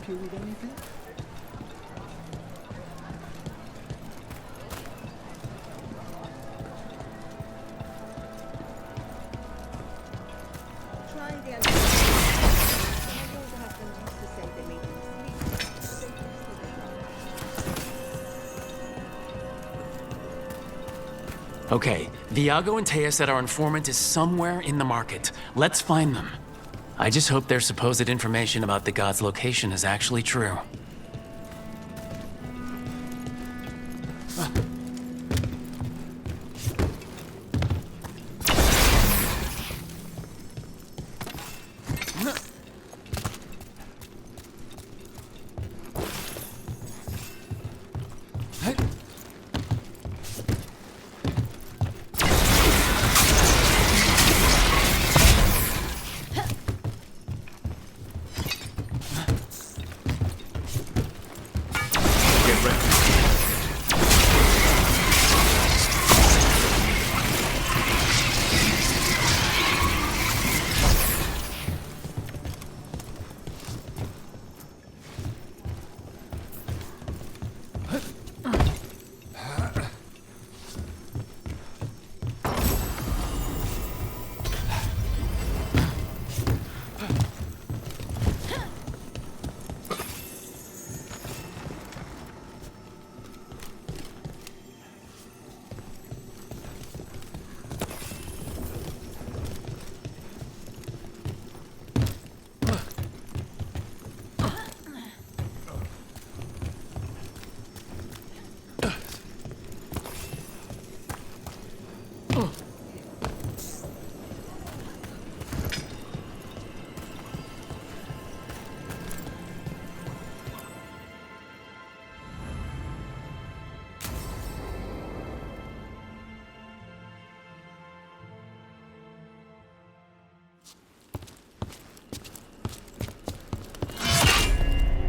help you with anything? Try the other. My older husband used to say they made him sleep. Okay, Viago and Taya said our informant is somewhere in the market. Let's find them. I just hope their supposed information about the god's location is actually true.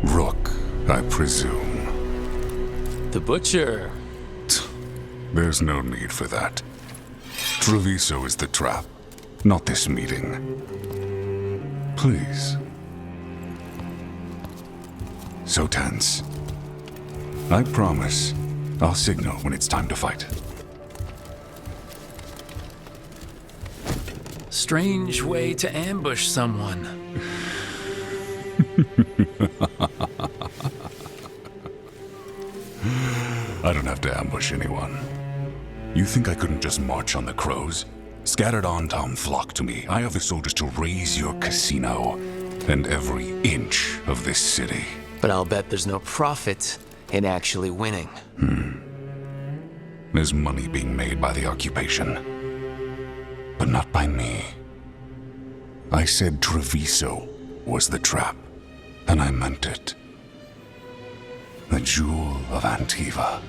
Rook, I presume. The butcher. There's no need for that. Treviso is the trap, not this meeting. Please. So tense. I promise I'll signal when it's time to fight. Strange way to ambush someone. I don't have to ambush anyone. You think I couldn't just march on the crows? Scattered on town flock to me. I have the soldiers to raise your casino and every inch of this city. But I'll bet there's no profit in actually winning. There's money being made by the occupation, but not by me. I said Treviso was the trap, and I meant it. The jewel of Antiva.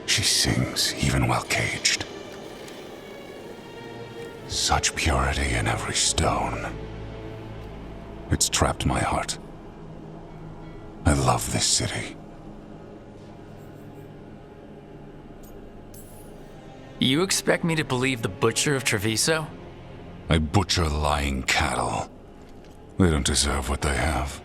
She sings even while caged. Such purity in every stone. It's trapped my heart. I love this city. You expect me to believe the butcher of Treviso? I butcher lying cattle. They don't deserve what they have.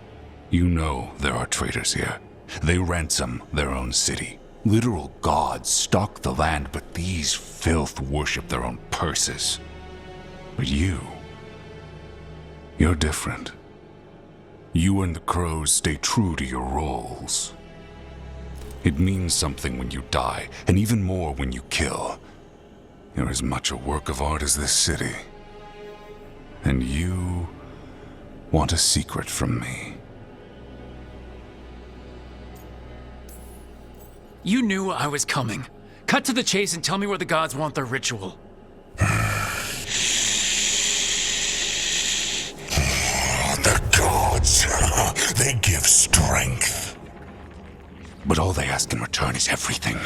You know there are traitors here. They ransom their own city. Literal gods stalk the land, but these filth worship their own purses. But you're different. You and the crows stay true to your roles. It means something when you die, and even more when you kill. You're as much a work of art as this city. And you want a secret from me. You knew I was coming. Cut to the chase and tell me where the gods want their ritual. The gods, they give strength. But all they ask in return is everything.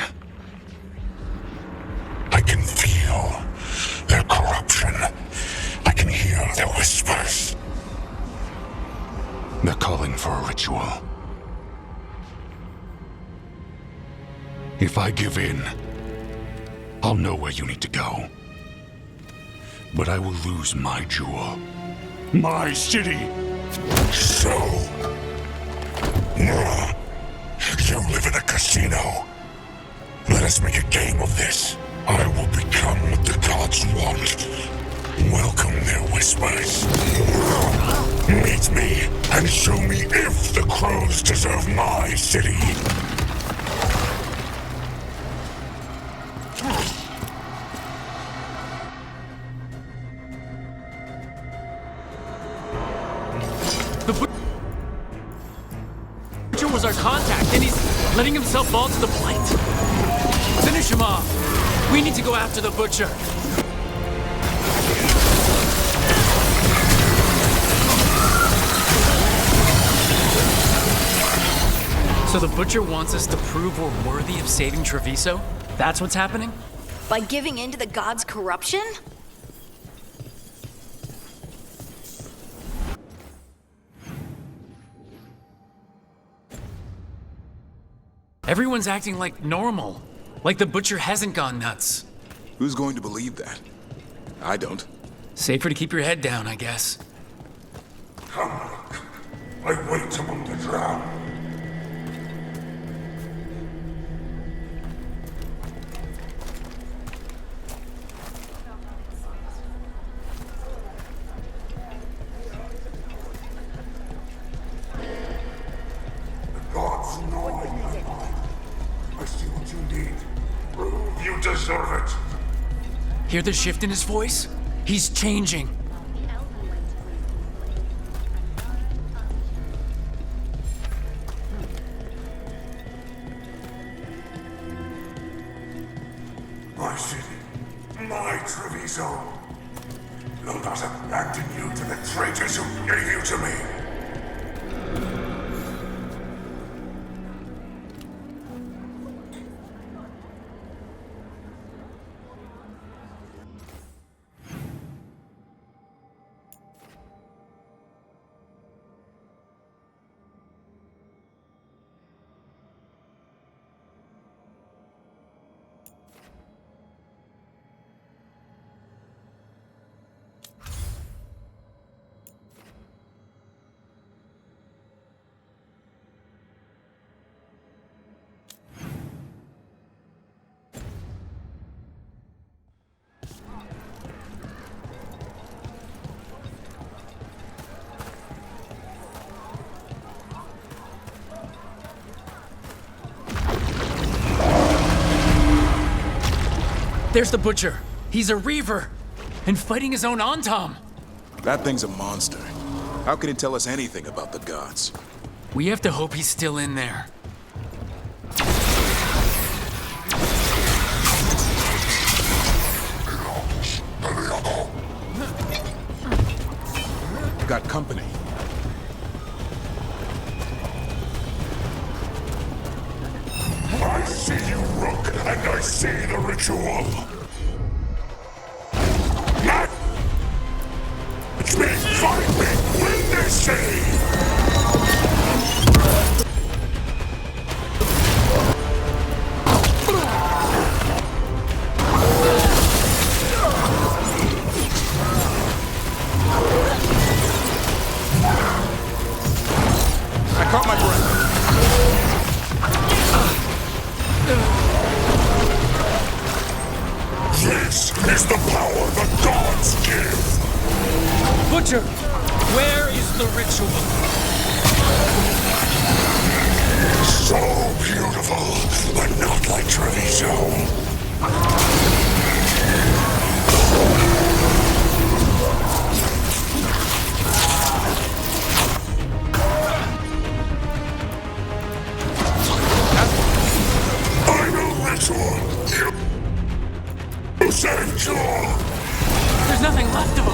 I can feel their corruption. I can hear their whispers. They're calling for a ritual. If I give in, I'll know where you need to go. But I will lose my jewel. My city! So You live in a casino. Let us make a game of this. I will become what the gods want. Welcome their whispers. Meet me and show me if the crows deserve my city. Butcher was our contact, and he's letting himself fall to the blight. Finish him off. We need to go after the Butcher. So the Butcher wants us to prove we're worthy of saving Treviso? That's what's happening? By giving in to the gods' corruption? Everyone's acting like normal. Like the Butcher hasn't gone nuts. Who's going to believe that? I don't. Safer to keep your head down, I guess. Come look. I wait among the drowned. The gods know I am. I see what you need. Prove you deserve it. Hear the shift in his voice? He's changing. My city, my Treviso. Will not abandon you to the traitors who gave you to me. There's the Butcher. He's a Reaver. And fighting his own Antom. That thing's a monster. How can it tell us anything about the gods? We have to hope he's still in there. Got company. I see you, Rook, and I see the ritual. Match me, find me, win this city! I caught my breath. This is the power the gods give! Butcher! Where is the ritual? So beautiful, but not like Treviso. I'm a ritual. You saved Jewel. There's nothing left of him.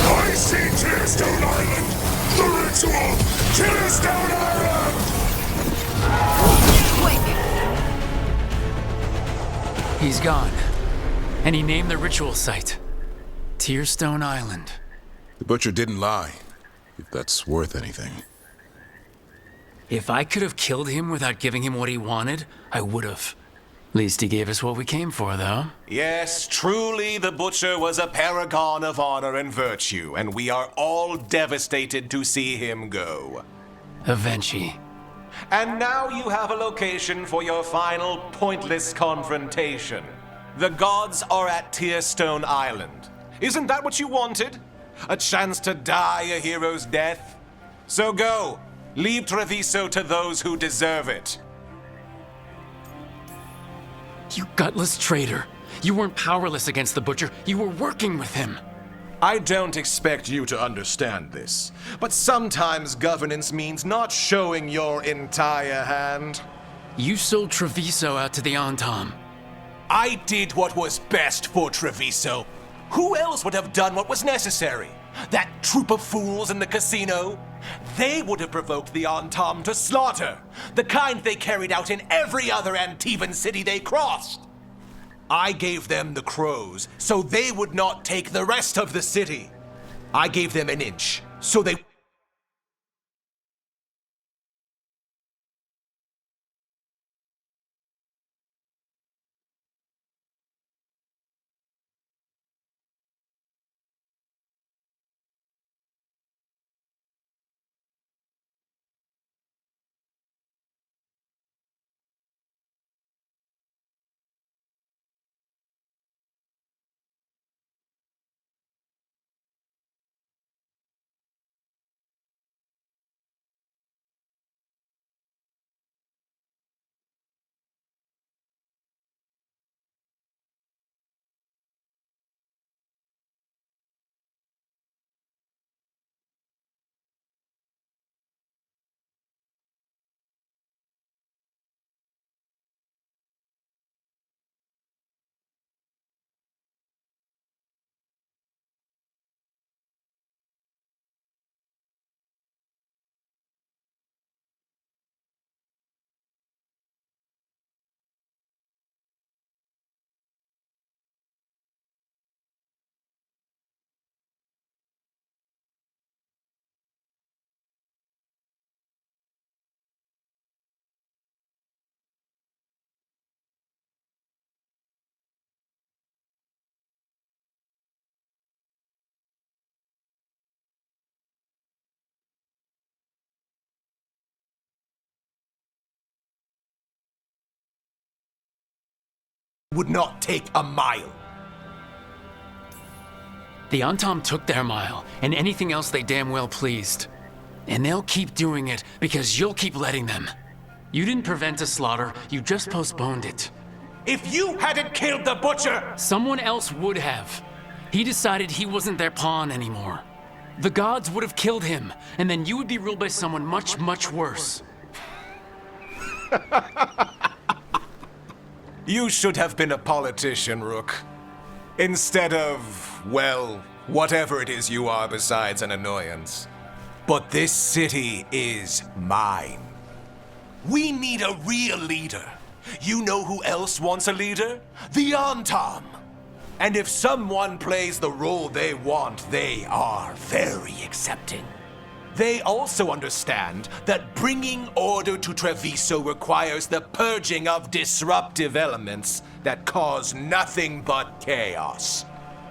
I see Tearstone Island! The ritual! Tearstone Island! He's gone. And he named the ritual site Tearstone Island. The Butcher didn't lie, if that's worth anything. If I could have killed him without giving him what he wanted, I would have. Least he gave us what we came for, though. Yes, truly the Butcher was a paragon of honor and virtue, and we are all devastated to see him go. Eventually. And now you have a location for your final pointless confrontation. The gods are at Tearstone Island. Isn't that what you wanted? A chance to die a hero's death? So go. Leave Treviso to those who deserve it. You gutless traitor. You weren't powerless against the Butcher. You were working with him. I don't expect you to understand this, but sometimes governance means not showing your entire hand. You sold Treviso out to the Antam. I did what was best for Treviso. Who else would have done what was necessary? That troop of fools in the casino? They would have provoked the Antam to slaughter, the kind they carried out in every other Antivan city they crossed. I gave them the crows, so they would not take the rest of the city. I gave them an inch, so they... would not take a mile. The Antam took their mile, and anything else they damn well pleased. And they'll keep doing it because you'll keep letting them. You didn't prevent a slaughter, you just postponed it. If you hadn't killed the Butcher... Someone else would have. He decided he wasn't their pawn anymore. The gods would have killed him, and then you would be ruled by someone much, much worse. You should have been a politician, Rook. Instead of, well, whatever it is you are besides an annoyance. But this city is mine. We need a real leader. You know who else wants a leader? The Antam. And if someone plays the role they want, they are very accepting. They also understand that bringing order to Treviso requires the purging of disruptive elements that cause nothing but chaos.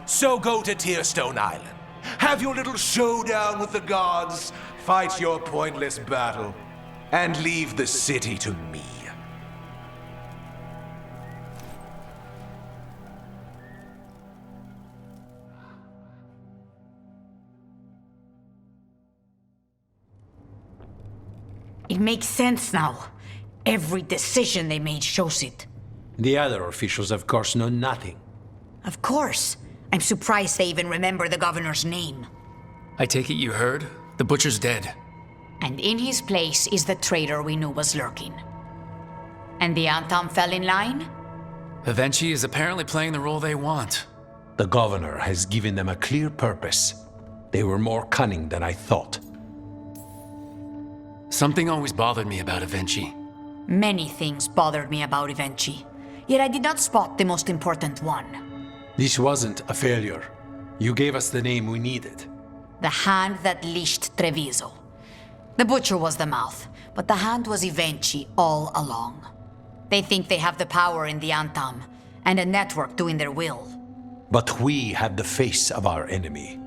So go to Tearstone Island, have your little showdown with the gods, fight your pointless battle, and leave the city to me. It makes sense now. Every decision they made shows it. The other officials, of course, know nothing. Of course. I'm surprised they even remember the governor's name. I take it you heard? The Butcher's dead. And in his place is the traitor we knew was lurking. And the Antam fell in line? Eventually is apparently playing the role they want. The governor has given them a clear purpose. They were more cunning than I thought. Something always bothered me about Evenchi. Many things bothered me about Evenchi, yet I did not spot the most important one. This wasn't a failure. You gave us the name we needed. The hand that leashed Treviso. The Butcher was the mouth, but the hand was Evenchi all along. They think they have the power in the Antam, and a network doing their will. But we have the face of our enemy.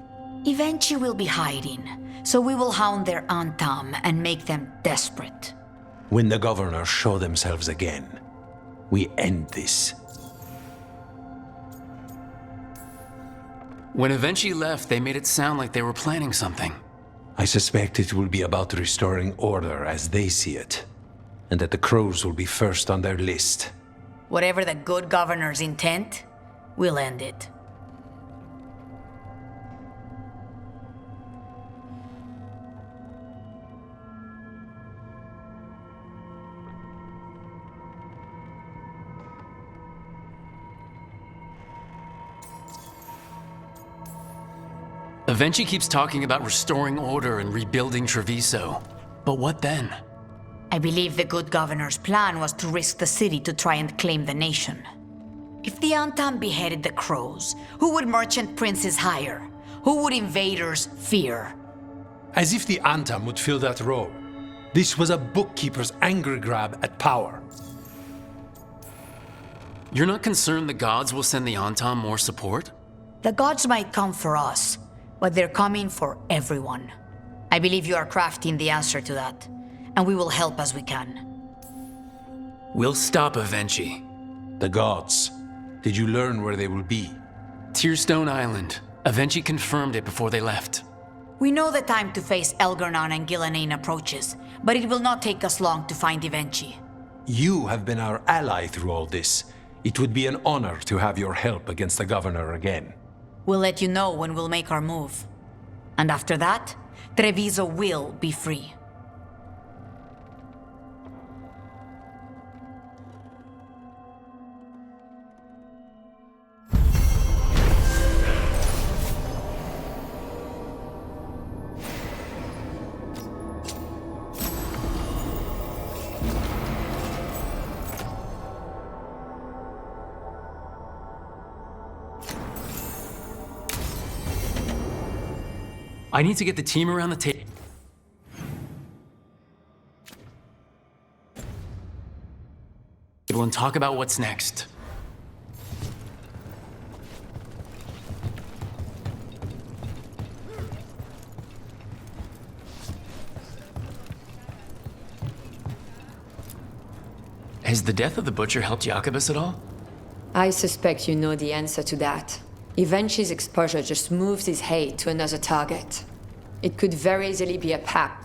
Eventually will be hiding, so we will hound their Antam and make them desperate. When the governors show themselves again, we end this. When Avenchi left, they made it sound like they were planning something. I suspect it will be about restoring order as they see it, and that the crows will be first on their list. Whatever the good governor's intent, we'll end it. Avenchi keeps talking about restoring order and rebuilding Treviso. But what then? I believe the good governor's plan was to risk the city to try and claim the nation. If the Antam beheaded the crows, who would merchant princes hire? Who would invaders fear? As if the Antam would fill that role. This was a bookkeeper's angry grab at power. You're not concerned the gods will send the Antam more support? The gods might come for us, but they're coming for everyone. I believe you are crafting the answer to that, and we will help as we can. We'll stop Avenchi. The gods. Did you learn where they will be? Tearstone Island. Avenchi confirmed it before they left. We know the time to face Elgar'nan and Gillanane approaches, but it will not take us long to find Avenchi. You have been our ally through all this. It would be an honor to have your help against the governor again. We'll let you know when we'll make our move. And after that, Treviso will be free. I need to get the team around the table and talk about what's next. Has the death of the Butcher helped Jacobus at all? I suspect you know the answer to that. Evenchi's exposure just moves his hate to another target. It could very easily be a pact.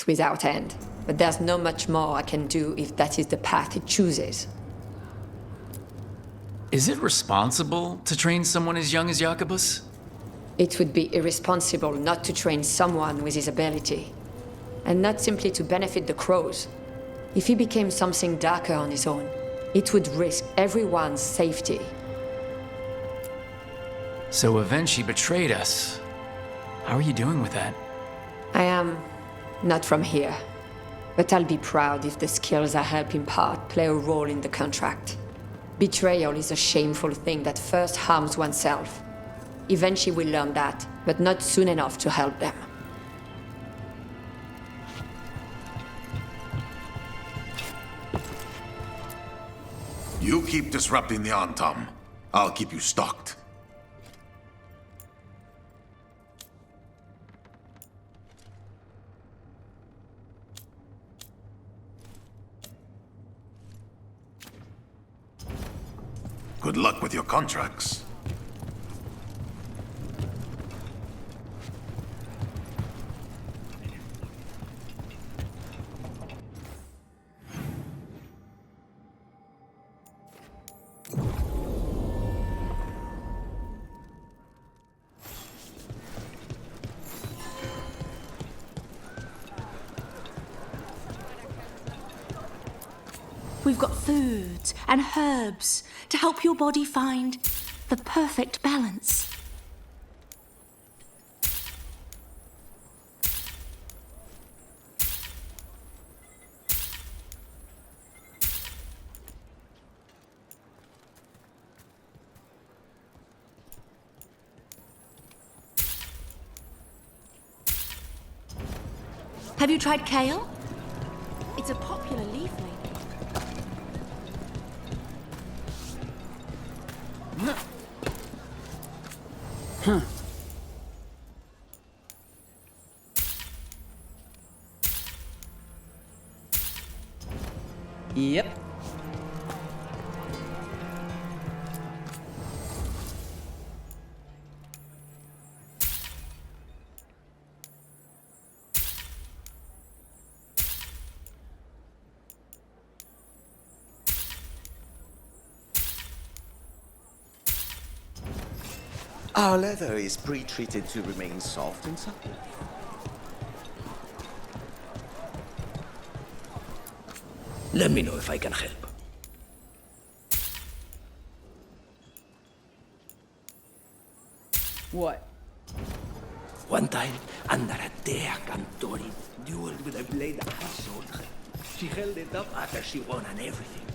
Without end. But there's not much more I can do if that is the path it chooses. Is it responsible to train someone as young as Jacobus? It would be irresponsible not to train someone with his ability. And not simply to benefit the crows. If he became something darker on his own, it would risk everyone's safety. So Avenchi betrayed us. How are you doing with that? I am not from here. But I'll be proud if the skills I help impart play a role in the contract. Betrayal is a shameful thing that first harms oneself. Eventually we'll learn that, but not soon enough to help them. You keep disrupting the Antam. I'll keep you stocked. Good luck with your contracts. We've got foods and herbs to help your body find the perfect balance. Have you tried kale? It's a popular leaf lady. Yep. Our leather is pre-treated to remain soft and supple. Let me know if I can help. What? One time, under a Dea Cantori dueled with a blade of her sword. She held it up after she won on everything.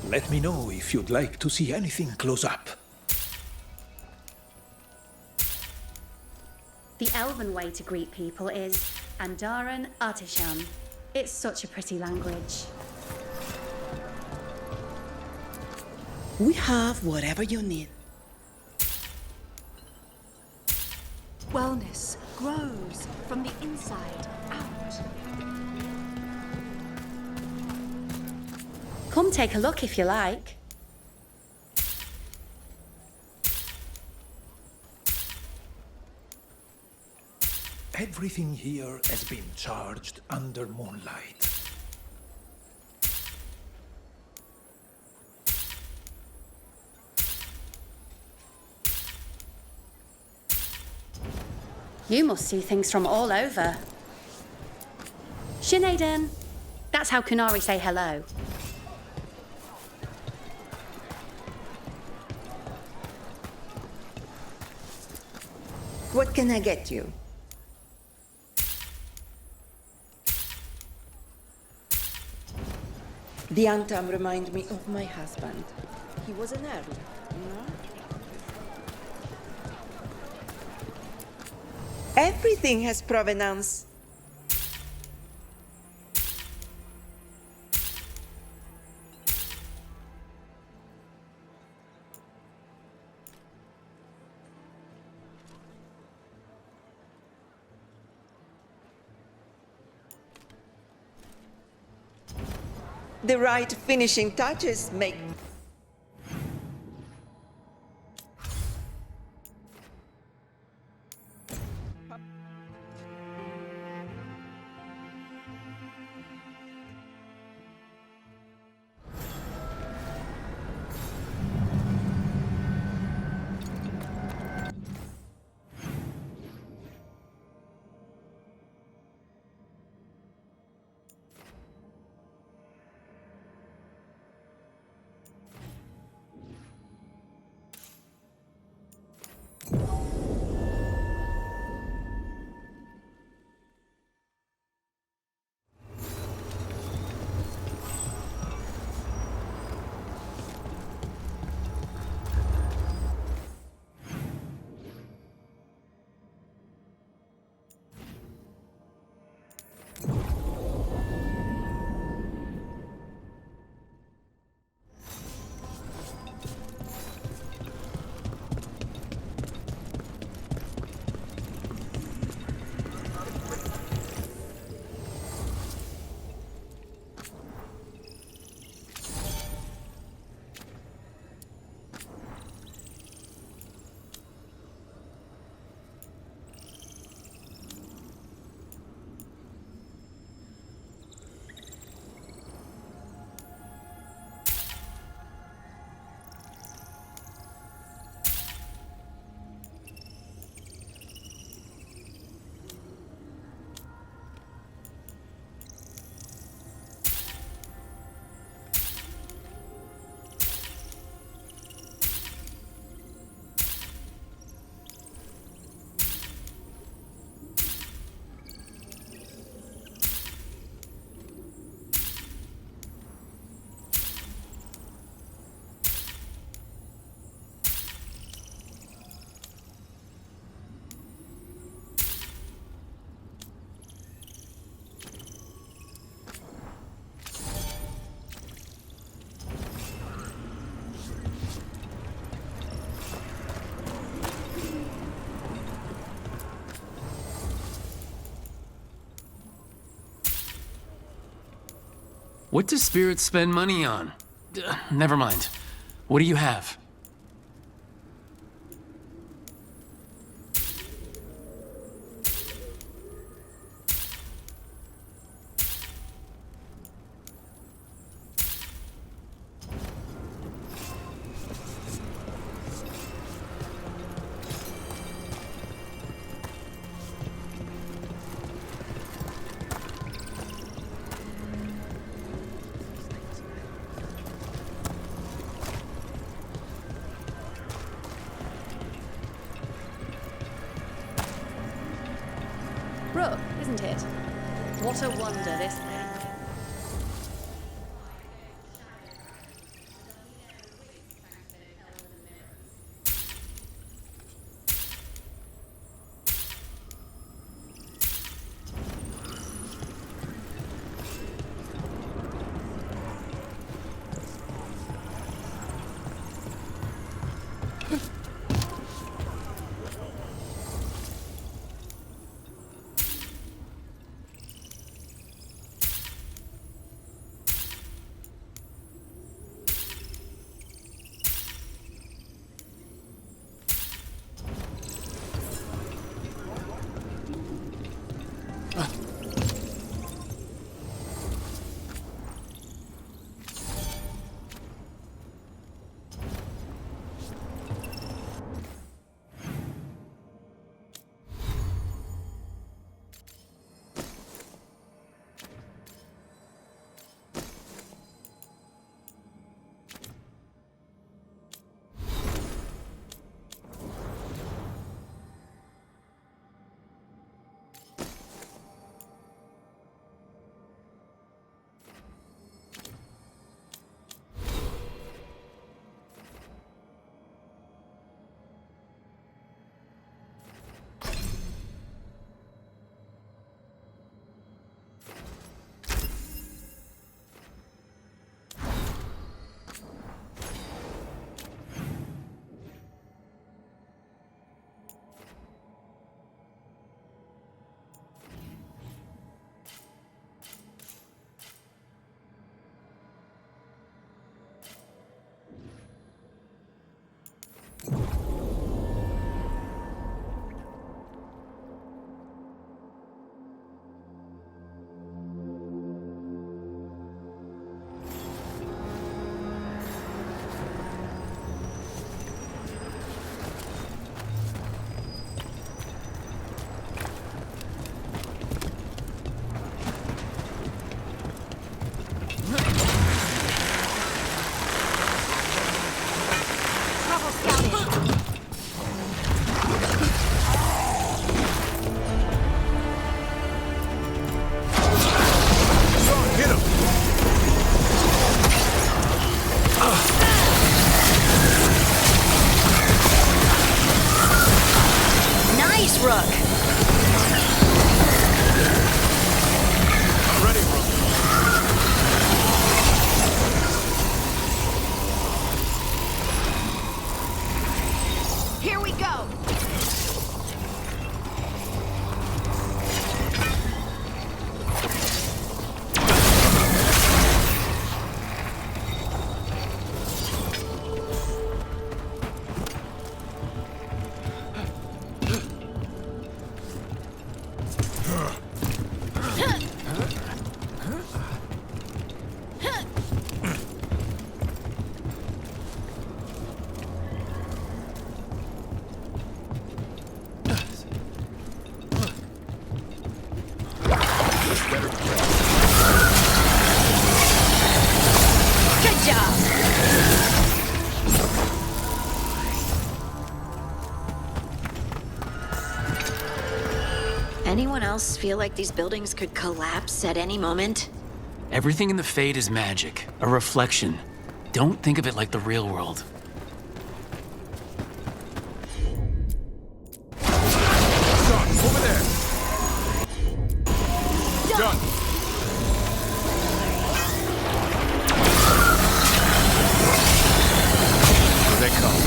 Let me know if you'd like to see anything close up. The elven way to greet people is Andaran Artishan. It's such a pretty language. We have whatever you need. Wellness grows from the inside out. Come take a look if you like. Everything here has been charged under moonlight. You must see things from all over. Shin'Aden. That's how Kunari say hello. What can I get you? The Antam remind me of my husband. He was an earl, no? Everything has provenance. The right finishing touches make... What do spirits spend money on? Never mind. What do you have? Rook, isn't it? What a wonder this thing. Anyone else feel like these buildings could collapse at any moment? Everything in the Fade is magic, a reflection. Don't think of it like the real world. Over there! Done! Here they come.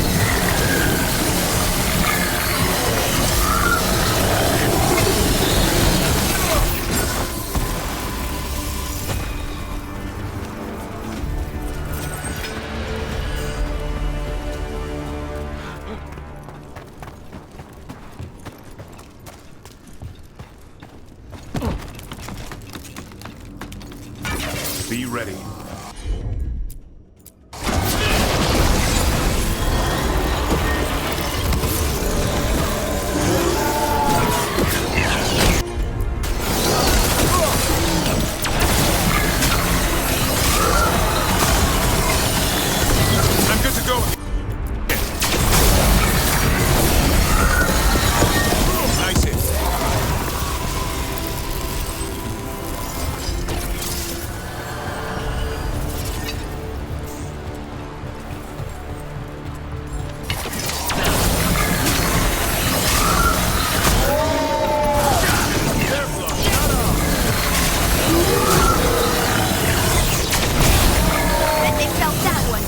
Be ready. I'm good to go. Nice hit. Bet they felt that one.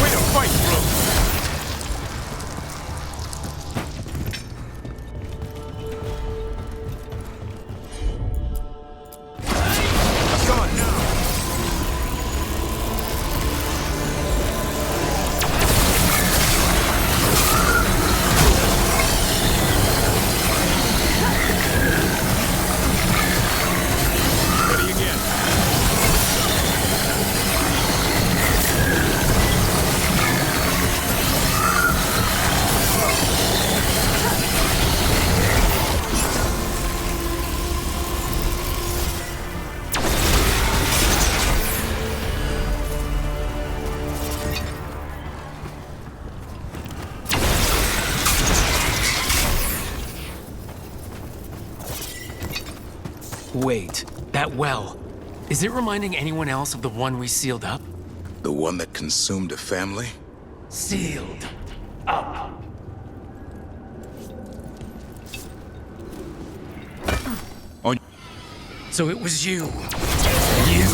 Way to fight, bro. Come on now. Ready again. Wait, that well. Is it reminding anyone else of the one we sealed up? The one that consumed a family? Sealed up. On. So it was you. You.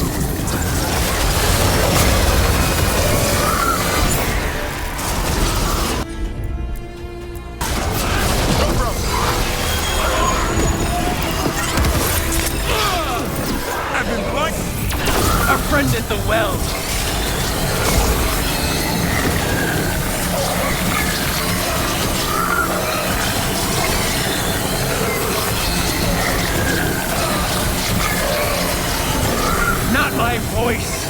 I've been blind. Our friend at the well. Not my voice.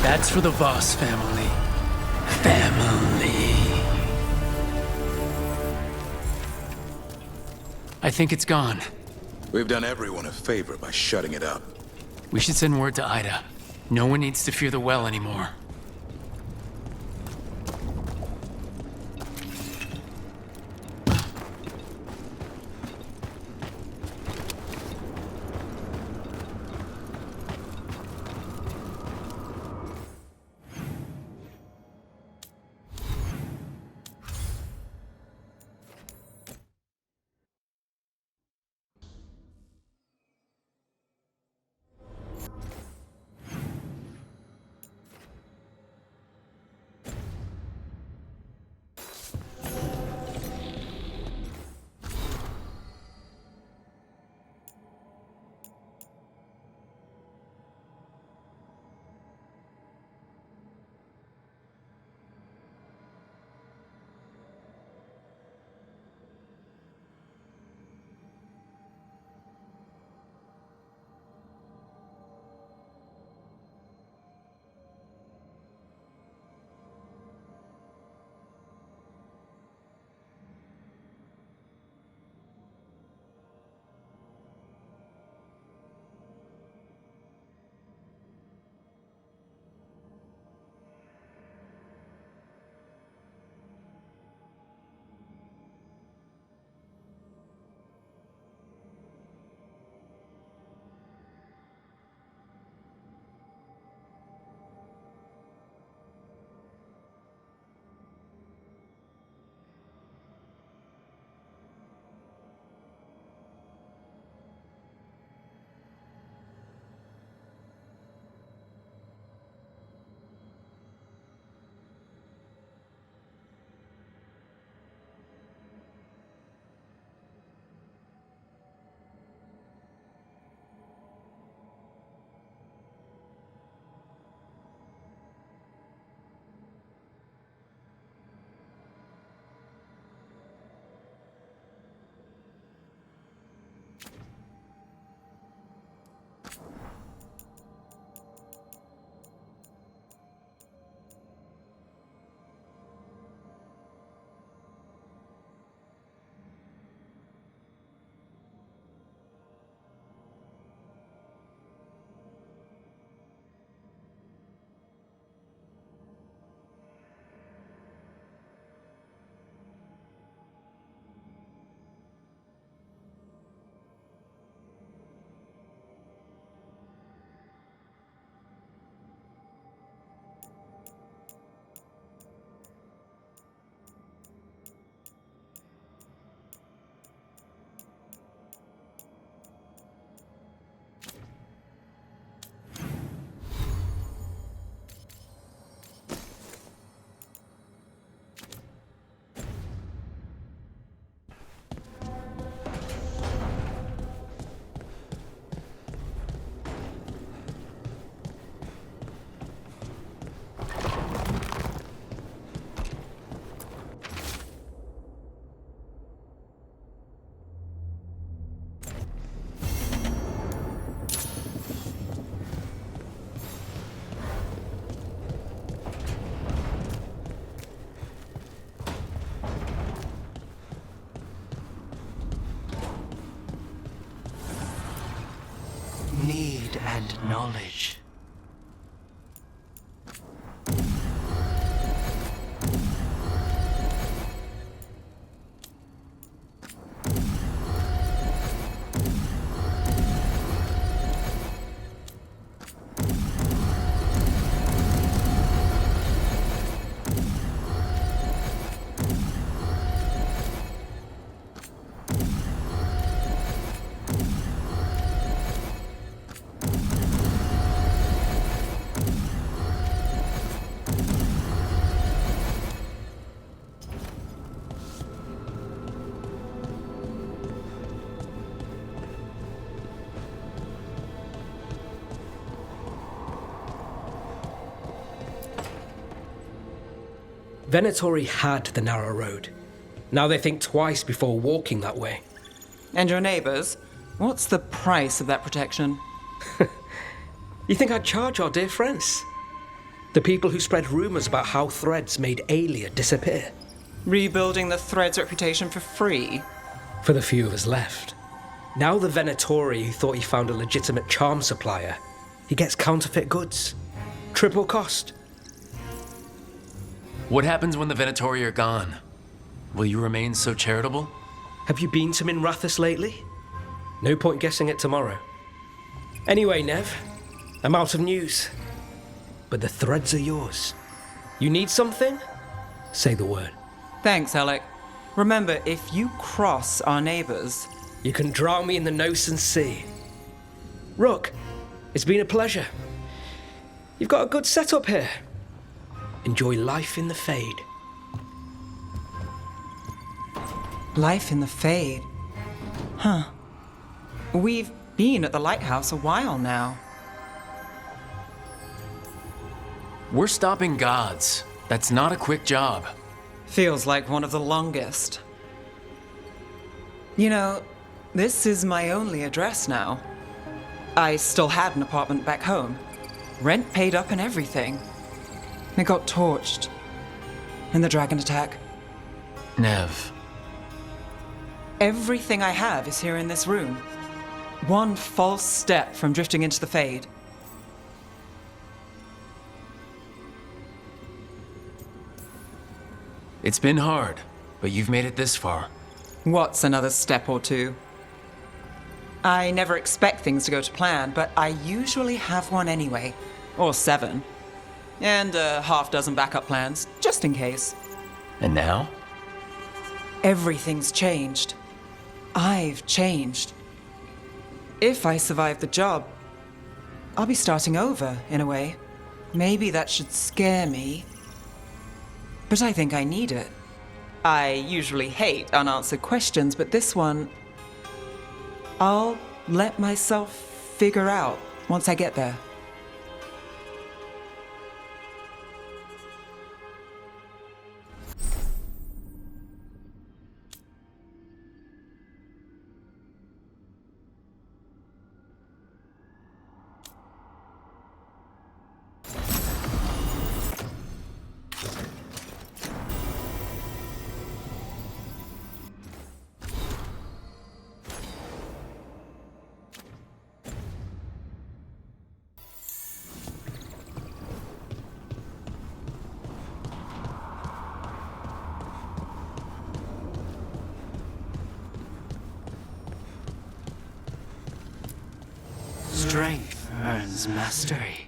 That's for the Voss family. I think it's gone. We've done everyone a favor by shutting it up. We should send word to Ida. No one needs to fear the well anymore. and knowledge. Venatori had the narrow road. Now they think twice before walking that way. And your neighbors? What's the price of that protection? You think I'd charge our dear friends? The people who spread rumors about how Threads made Aelia disappear. Rebuilding the Threads' reputation for free? For the few of us left. Now the Venatori who thought he found a legitimate charm supplier, he gets counterfeit goods. Triple cost. What happens when the Venatori are gone? Will you remain so charitable? Have you been to Minrathous lately? No point guessing it tomorrow. Anyway, Nev, I'm out of news. But the Threads are yours. You need something? Say the word. Thanks, Alec. Remember, if you cross our neighbors... You can drown me in the Nosen Sea. Rook, it's been a pleasure. You've got a good setup here. Enjoy life in the Fade. Life in the Fade? Huh. We've been at the lighthouse a while now. We're stopping gods. That's not a quick job. Feels like one of the longest. You know, this is my only address now. I still had an apartment back home. Rent paid up and everything. It got torched. In the dragon attack. Nev. Everything I have is here in this room. One false step from drifting into the Fade. It's been hard, but you've made it this far. What's another step or two? I never expect things to go to plan, but I usually have one anyway. Or 7. And a half-dozen backup plans, just in case. And now? Everything's changed. I've changed. If I survive the job, I'll be starting over, in a way. Maybe that should scare me. But I think I need it. I usually hate unanswered questions, but this one... I'll let myself figure out once I get there. Strength earns mastery.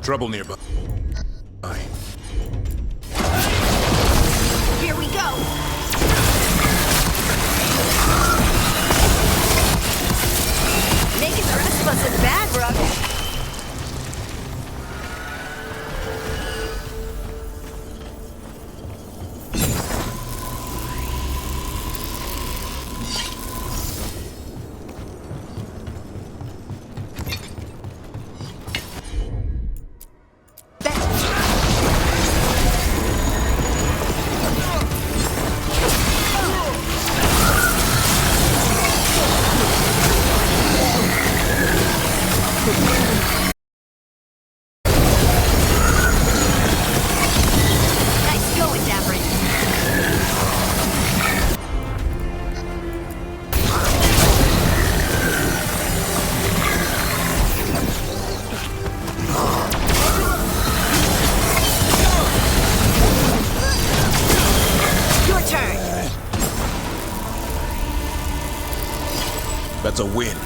Trouble nearby. Here we go! Making the rest of us in bad, Rook. That's a win.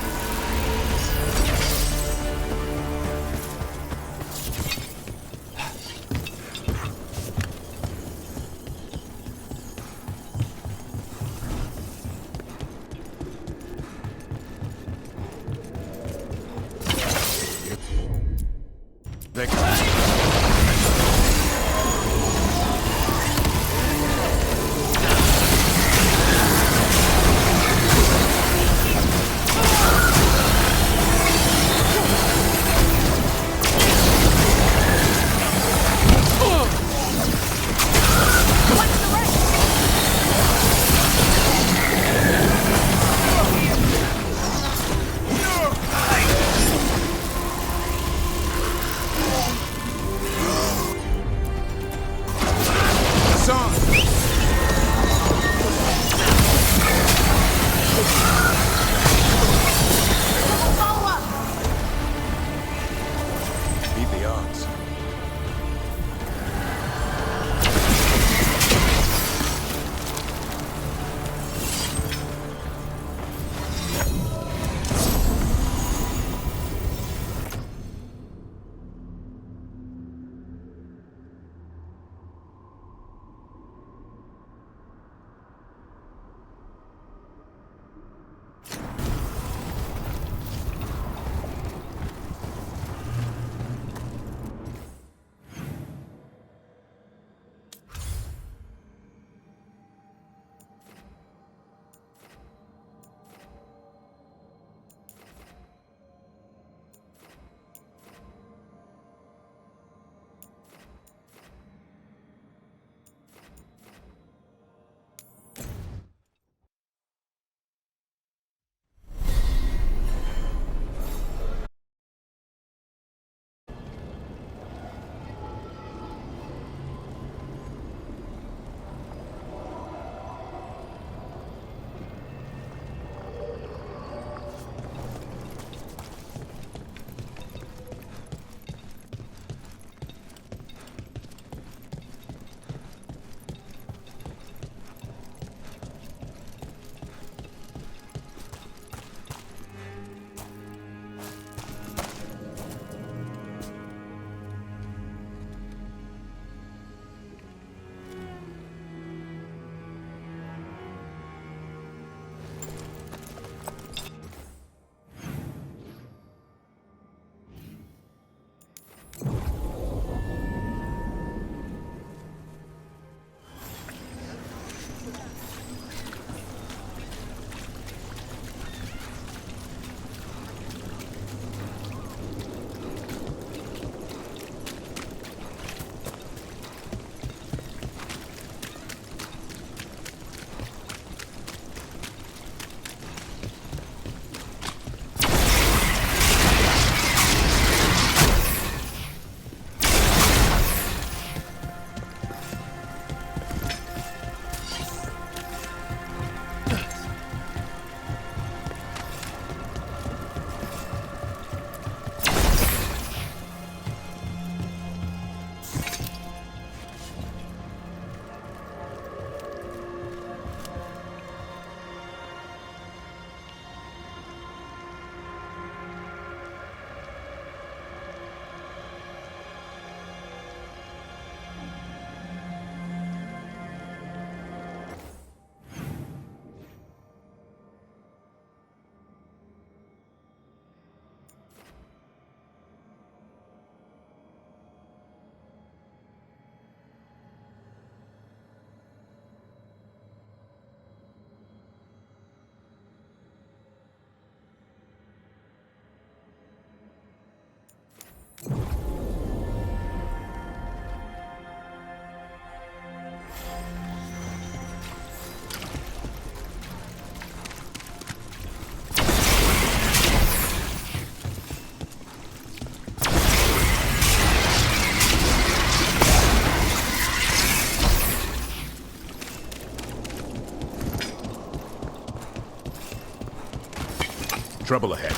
Trouble ahead.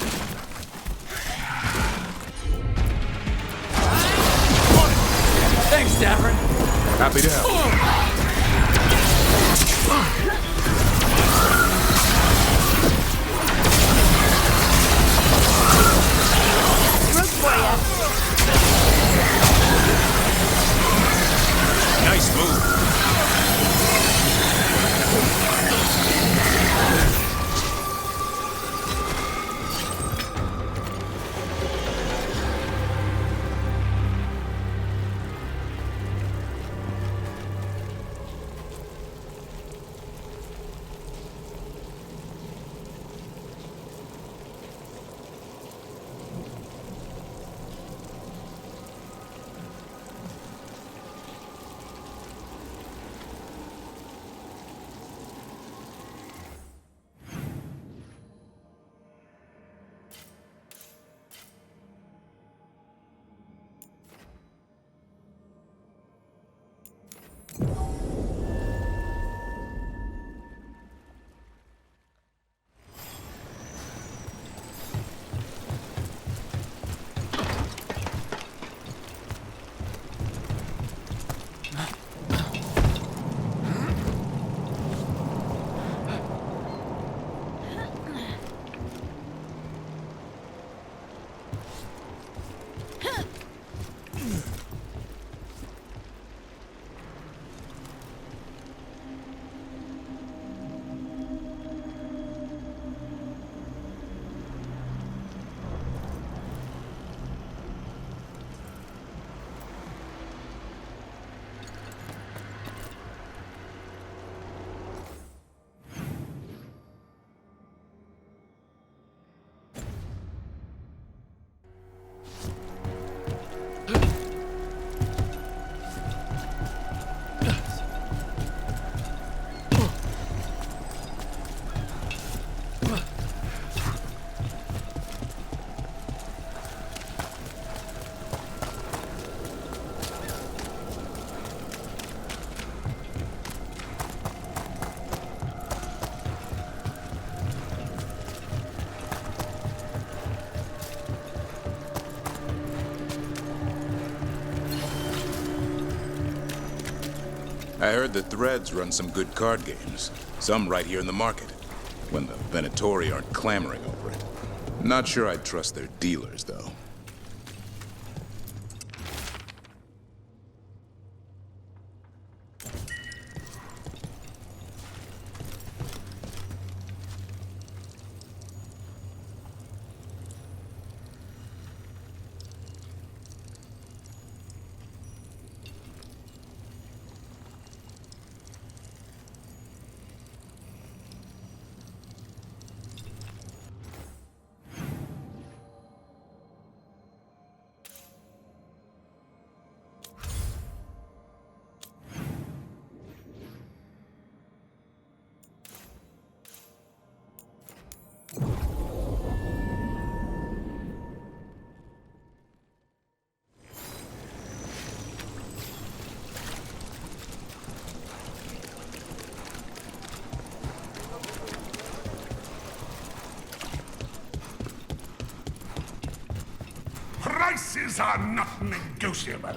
Thanks, Davern. Happy to help. Rook for ya. Nice move. I heard the Threads run some good card games. Some right here in the market. When the Venatori aren't clamoring over it. Not sure I'd trust their dealers, though. Prices are not negotiable.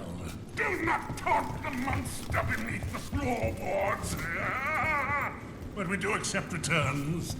Do not taunt the monster beneath the floorboards. But we do accept returns.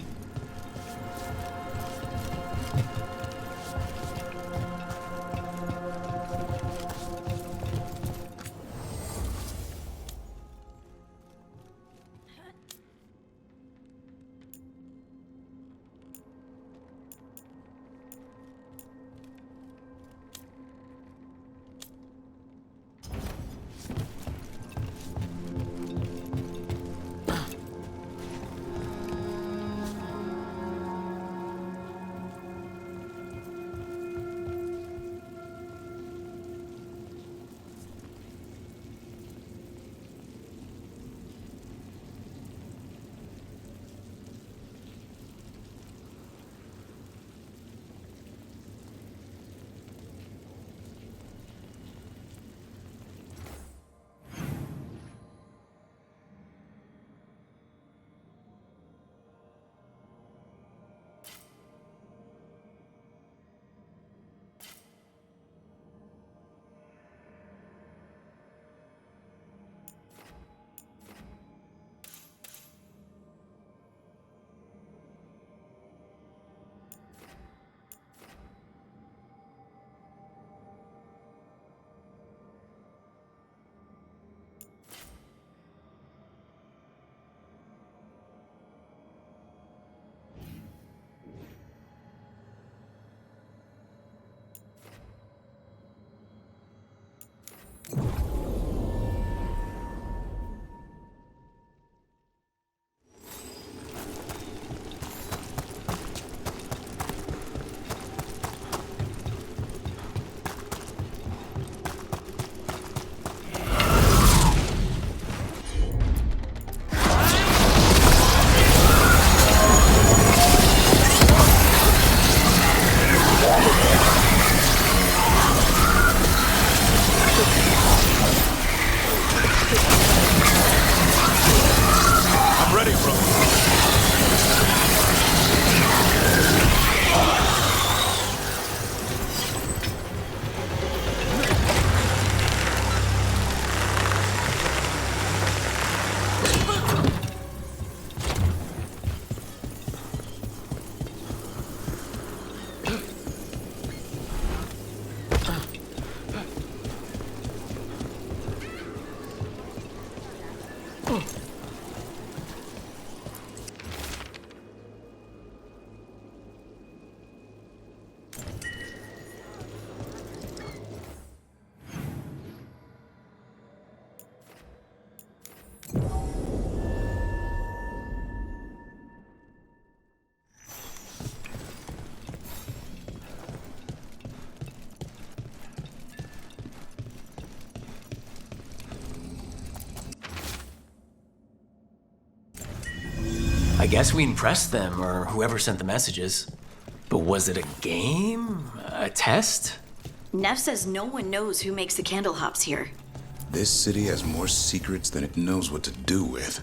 I guess we impressed them, or whoever sent the messages. But was it a game? A test? Neff says no one knows who makes the candle hops here. This city has more secrets than it knows what to do with.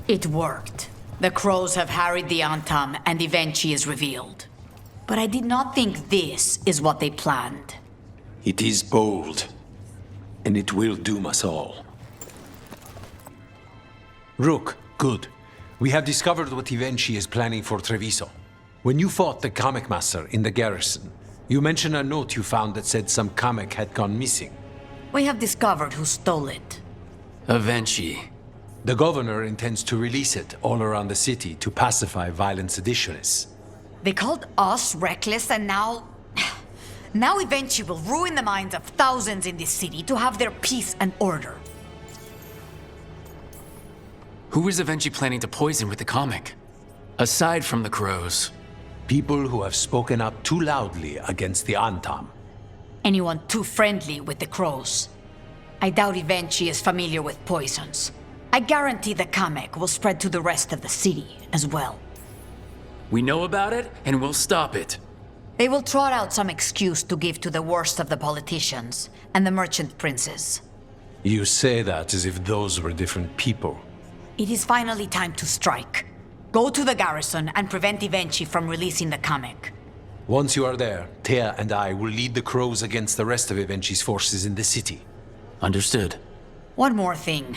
It worked. The crows have harried the Antam, and Evenchi is revealed. But I did not think this is what they planned. It is bold, and it will doom us all. Rook, good. We have discovered what Evenchi is planning for Treviso. When you fought the Kamek Master in the garrison, you mentioned a note you found that said some Kamek had gone missing. We have discovered who stole it. Evenchi. The governor intends to release it all around the city to pacify violent seditionists. They called us reckless, and now... Now Evenchi will ruin the minds of thousands in this city to have their peace and order. Who is Evenchi planning to poison with the comic? Aside from the crows. People who have spoken up too loudly against the Antam. Anyone too friendly with the crows. I doubt Evenchi is familiar with poisons. I guarantee the Kamek will spread to the rest of the city as well. We know about it, and we'll stop it. They will trot out some excuse to give to the worst of the politicians and the merchant princes. You say that as if those were different people. It is finally time to strike. Go to the garrison and prevent Evenchi from releasing the Kamek. Once you are there, Thea and I will lead the crows against the rest of Evenchi's forces in the city. Understood. One more thing.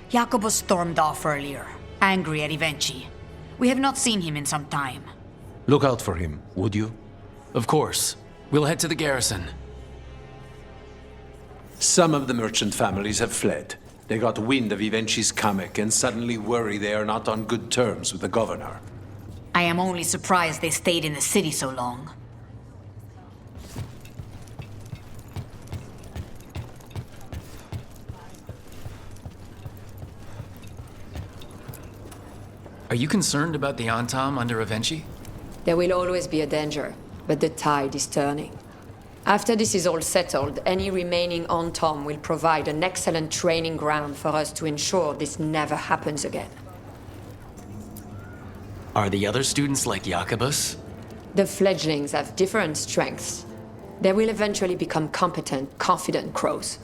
Jacobus stormed off earlier, angry at Evenchi. We have not seen him in some time. Look out for him, would you? Of course. We'll head to the garrison. Some of the merchant families have fled. They got wind of Evenchi's Kamek and suddenly worry they are not on good terms with the governor. I am only surprised they stayed in the city so long. Are you concerned about the Antam under Evenchi? There will always be a danger, but the tide is turning. After this is all settled, any remaining Antam will provide an excellent training ground for us to ensure this never happens again. Are the other students like Jacobus? The fledglings have different strengths. They will eventually become competent, confident crows.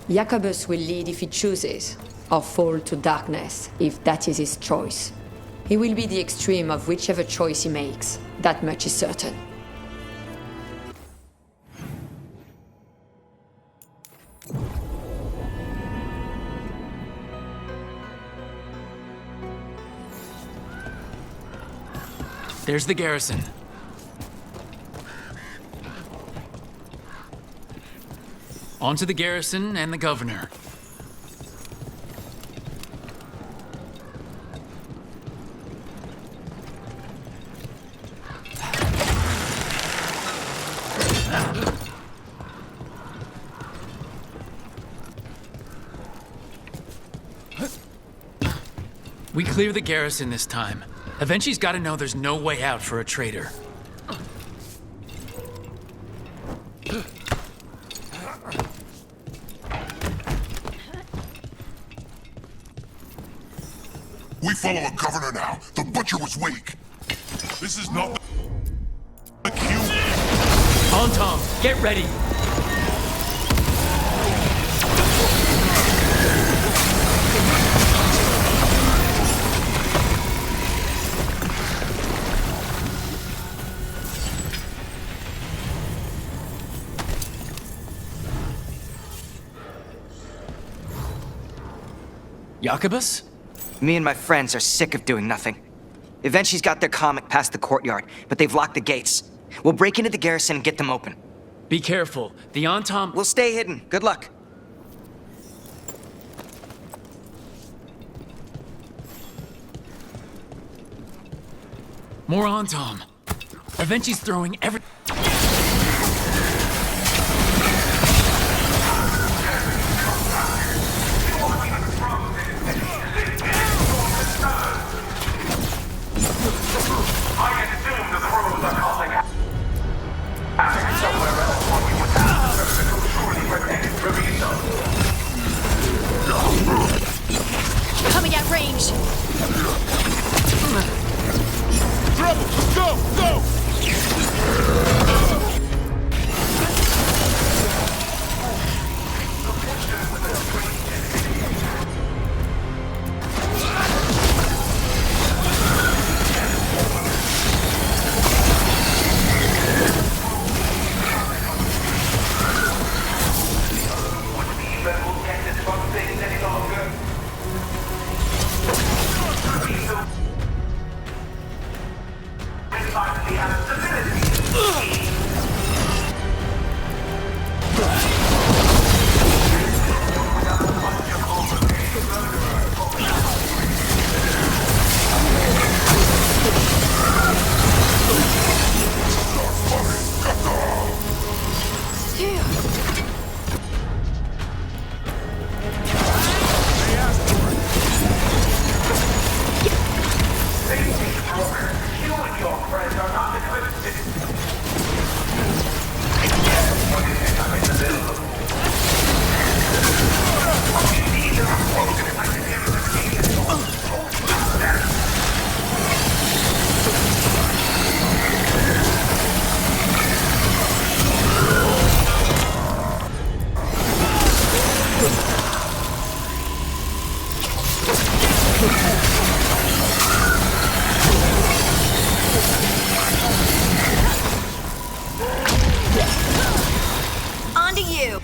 Jacobus will lead if he chooses, or fall to darkness if that is his choice. He will be the extreme of whichever choice he makes, that much is certain. There's the garrison. On to the garrison and the governor. We clear the garrison this time. Evenchi's gotta know there's no way out for a traitor. We follow a governor now. The butcher was weak. This is not the cue. On Tom, get ready. Jacobus? Me and my friends are sick of doing nothing. Eventually's got their comic past the courtyard, but they've locked the gates. We'll break into the garrison and get them open. Be careful. The Antom... We'll stay hidden. Good luck. More Antom. Eventually's throwing every... Coming at range. Trouble! Go! Go! On to you.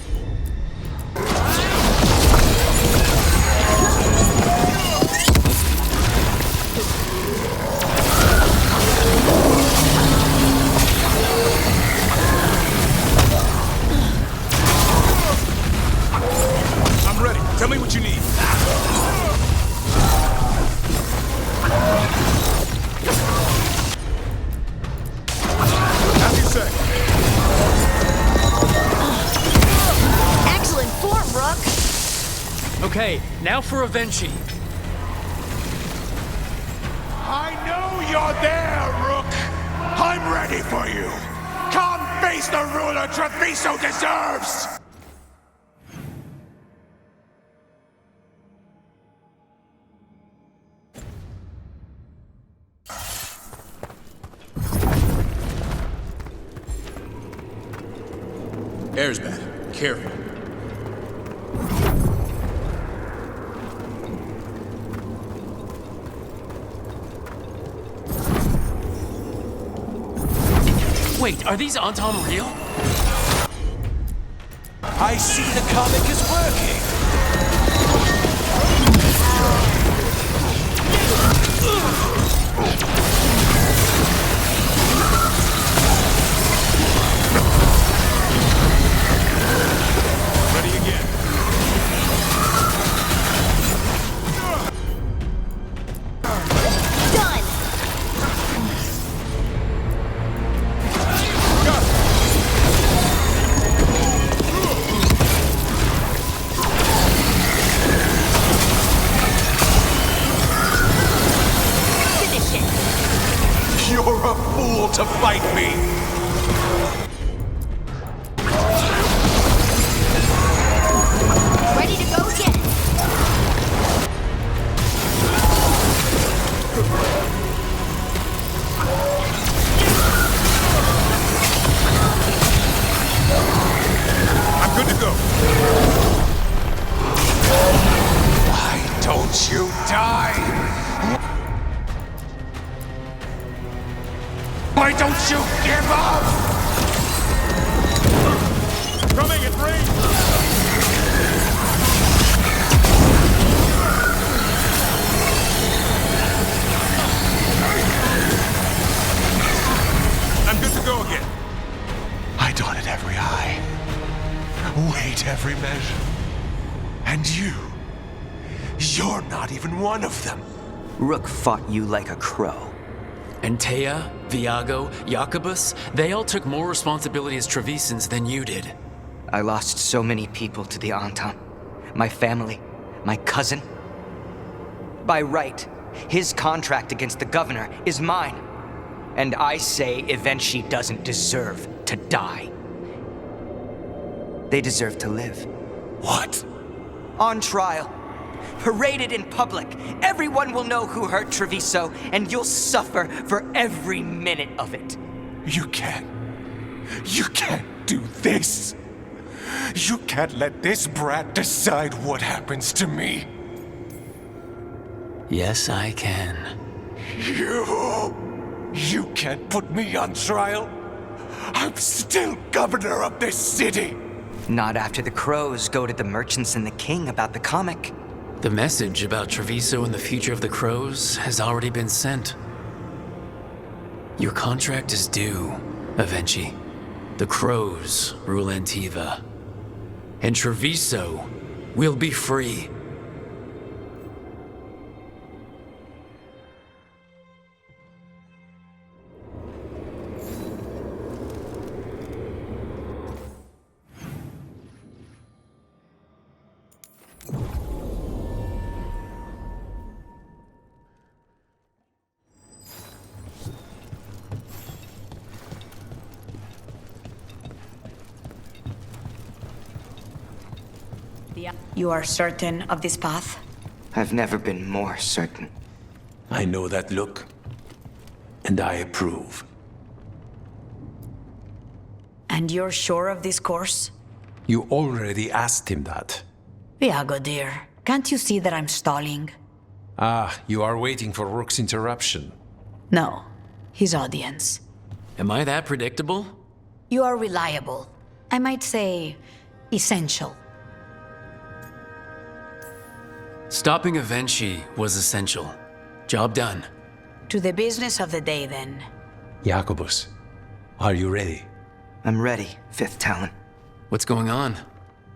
I'm ready. Tell me what you need. As you say. Excellent form, Rook. Okay, now for Avenchi. I know you're there, Rook! I'm ready for you! Come face the ruler Treviso deserves! Air's bad. Careful. Wait, are these Antom real? I see the comic is working. Ready again. Done. Finish it. You're a fool to fight me. Ready to go again. Don't you give up! Coming at range! I'm good to go again. I dotted every I, weighed every measure. And you're not even one of them. Rook fought you like a crow. And Taya, Viago, Jacobus, they all took more responsibility as Trevisans than you did. I lost so many people to the Entente. My family, my cousin. By right, his contract against the governor is mine. And I say Evenchi doesn't deserve to die. They deserve to live. What? On trial. Paraded in public. Everyone will know who hurt Treviso, and you'll suffer for every minute of it. You can't do this. You can't let this brat decide what happens to me. Yes, I can. You can't put me on trial. I'm still governor of this city. Not after the crows goaded the merchants and the king about the comic. The message about Treviso and the future of the crows has already been sent. Your contract is due, Evenchi. The crows rule Antiva. And Treviso will be free. You are certain of this path? I've never been more certain. I know that look, and I approve. And you're sure of this course? You already asked him that. Viago, dear, can't you see that I'm stalling? Ah, you are waiting for Rook's interruption. No, his audience. Am I that predictable? You are reliable. I might say, essential. Stopping Evenchi was essential. Job done. To the business of the day, then. Jacobus, are you ready? I'm ready, Fifth Talon. What's going on?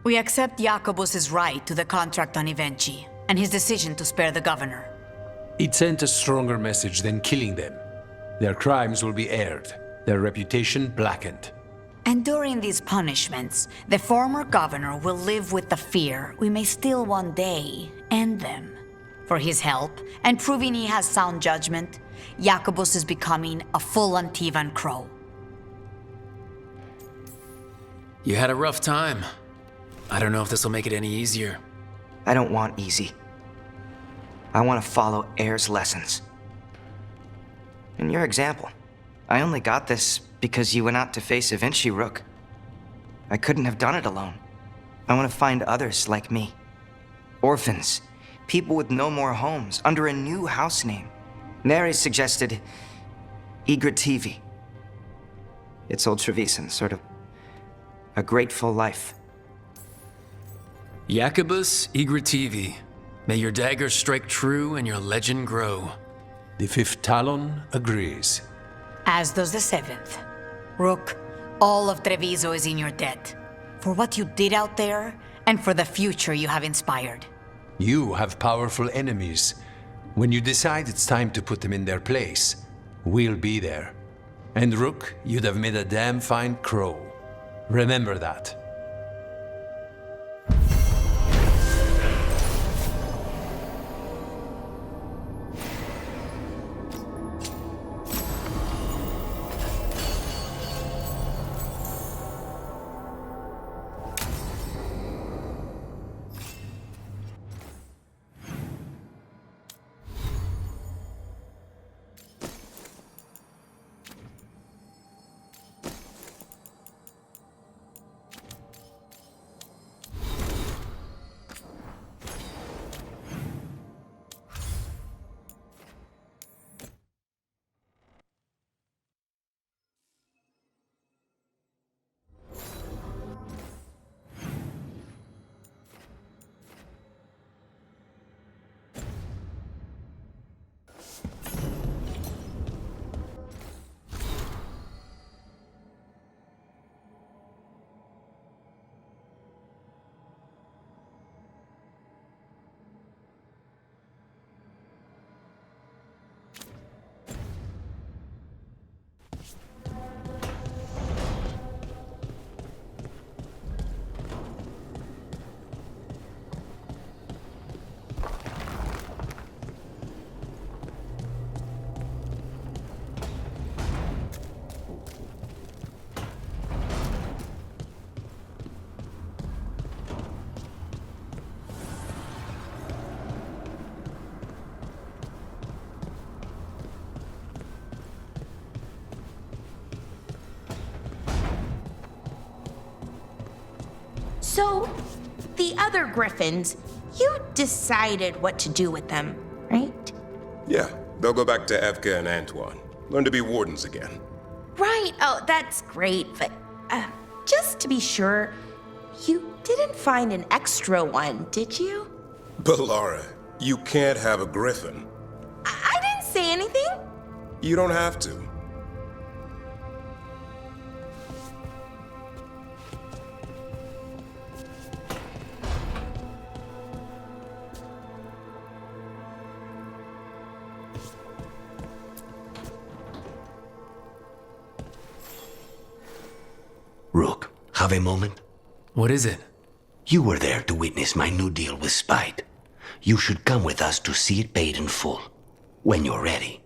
We accept Jacobus's right to the contract on Evenchi, and his decision to spare the governor. It sent a stronger message than killing them. Their crimes will be aired, their reputation blackened. And during these punishments, the former governor will live with the fear we may still one day end them. For his help, and proving he has sound judgment, Jacobus is becoming a full Antivan crow. You had a rough time. I don't know if this will make it any easier. I don't want easy. I want to follow Air's lessons. In your example, I only got this because you went out to face Evenchi, Rook. I couldn't have done it alone. I want to find others like me. Orphans, people with no more homes, under a new house name. Neri suggested Igrativi. It's old Trevisan, sort of a grateful life. Jacobus Igrativi. May your dagger strike true and your legend grow. The Fifth Talon agrees. As does the Seventh. Rook, all of Treviso is in your debt. For what you did out there, and for the future you have inspired. You have powerful enemies. When you decide it's time to put them in their place, we'll be there. And Rook, you'd have made a damn fine crow. Remember that. So, the other griffins, you decided what to do with them, right? Yeah, they'll go back to Evka and Antoine. Learn to be wardens again. Right. Oh, that's great. But just to be sure, you didn't find an extra one, did you? But Lara, you can't have a griffin. I didn't say anything. You don't have to. Rook, have a moment? What is it? You were there to witness my new deal with Spite. You should come with us to see it paid in full, when you're ready.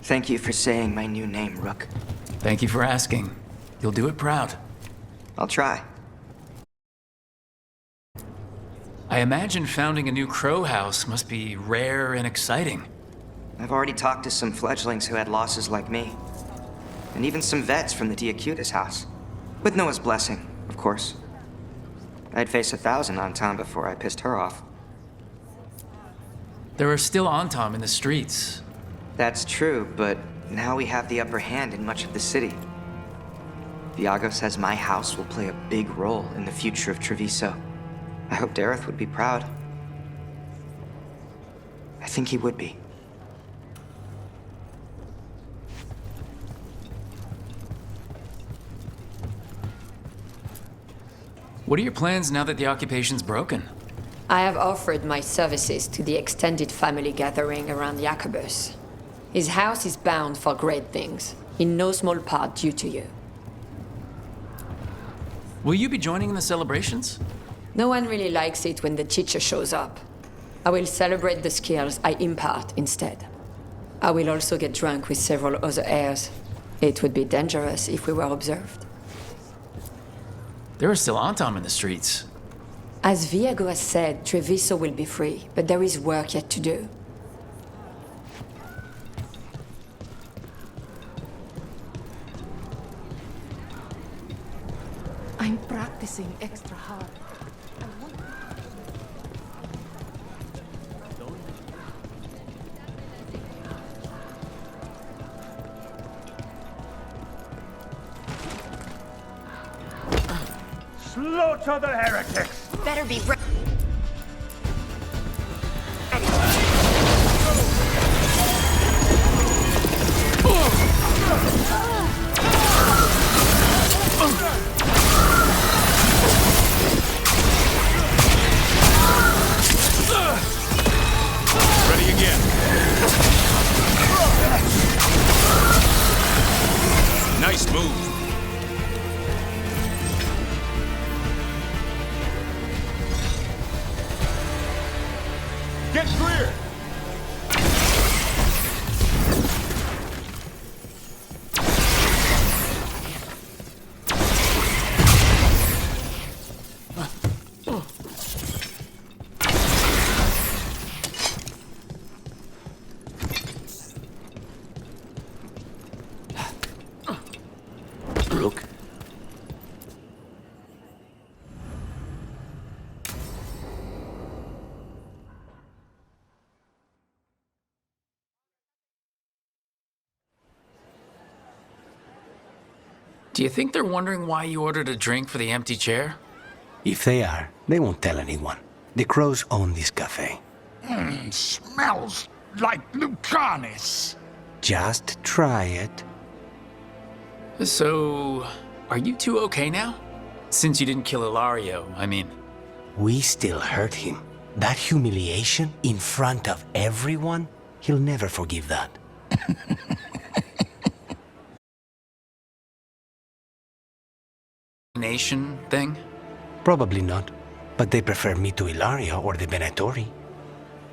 Thank you for saying my new name, Rook. Thank you for asking. You'll do it proud. I'll try. I imagine founding a new crow house must be rare and exciting. I've already talked to some fledglings who had losses like me. And even some vets from the Diacutis house. With Noah's blessing, of course. I'd face 1,000 on Tom before I pissed her off. There are still Antom in the streets. That's true, but now we have the upper hand in much of the city. Viago says my house will play a big role in the future of Treviso. I hope Dareth would be proud. I think he would be. What are your plans now that the occupation's broken? I have offered my services to the extended family gathering around Jacobus. His house is bound for great things, in no small part due to you. Will you be joining in the celebrations? No one really likes it when the teacher shows up. I will celebrate the skills I impart instead. I will also get drunk with several other heirs. It would be dangerous if we were observed. There are still Antom in the streets. As Viago has said, Treviso will be free, but there is work yet to do. I'm practicing extra hard. Slaughter the heretics! Better be ready. Ready again. Nice move. Get clear! Rook? Do you think they're wondering why you ordered a drink for the empty chair? If they are, they won't tell anyone. The crows own this cafe. Smells like Lucanis. Just try it. So, are you two okay now? Since you didn't kill Ilario, I mean. We still hurt him. That humiliation in front of everyone, he'll never forgive that. Nation thing? Probably not, but they prefer me to Ilaria or the Venatori.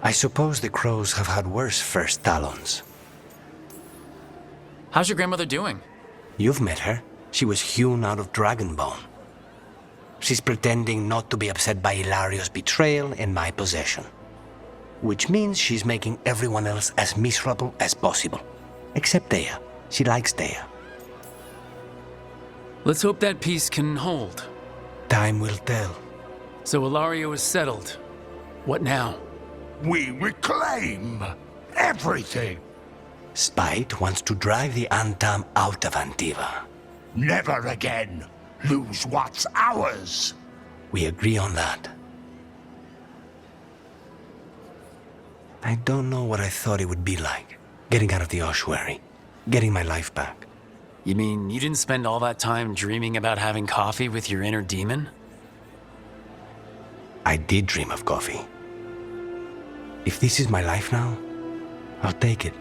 I suppose the crows have had worse first talons. How's your grandmother doing? You've met her. She was hewn out of dragonbone. She's pretending not to be upset by Ilario's betrayal and my possession. Which means she's making everyone else as miserable as possible. Except Dea. She likes Dea. Let's hope that peace can hold. Time will tell. So Ilario is settled. What now? We reclaim everything. Spite wants to drive the Antam out of Antiva. Never again lose what's ours. We agree on that. I don't know what I thought it would be like. Getting out of the ossuary. Getting my life back. You mean you didn't spend all that time dreaming about having coffee with your inner demon? I did dream of coffee. If this is my life now, I'll take it.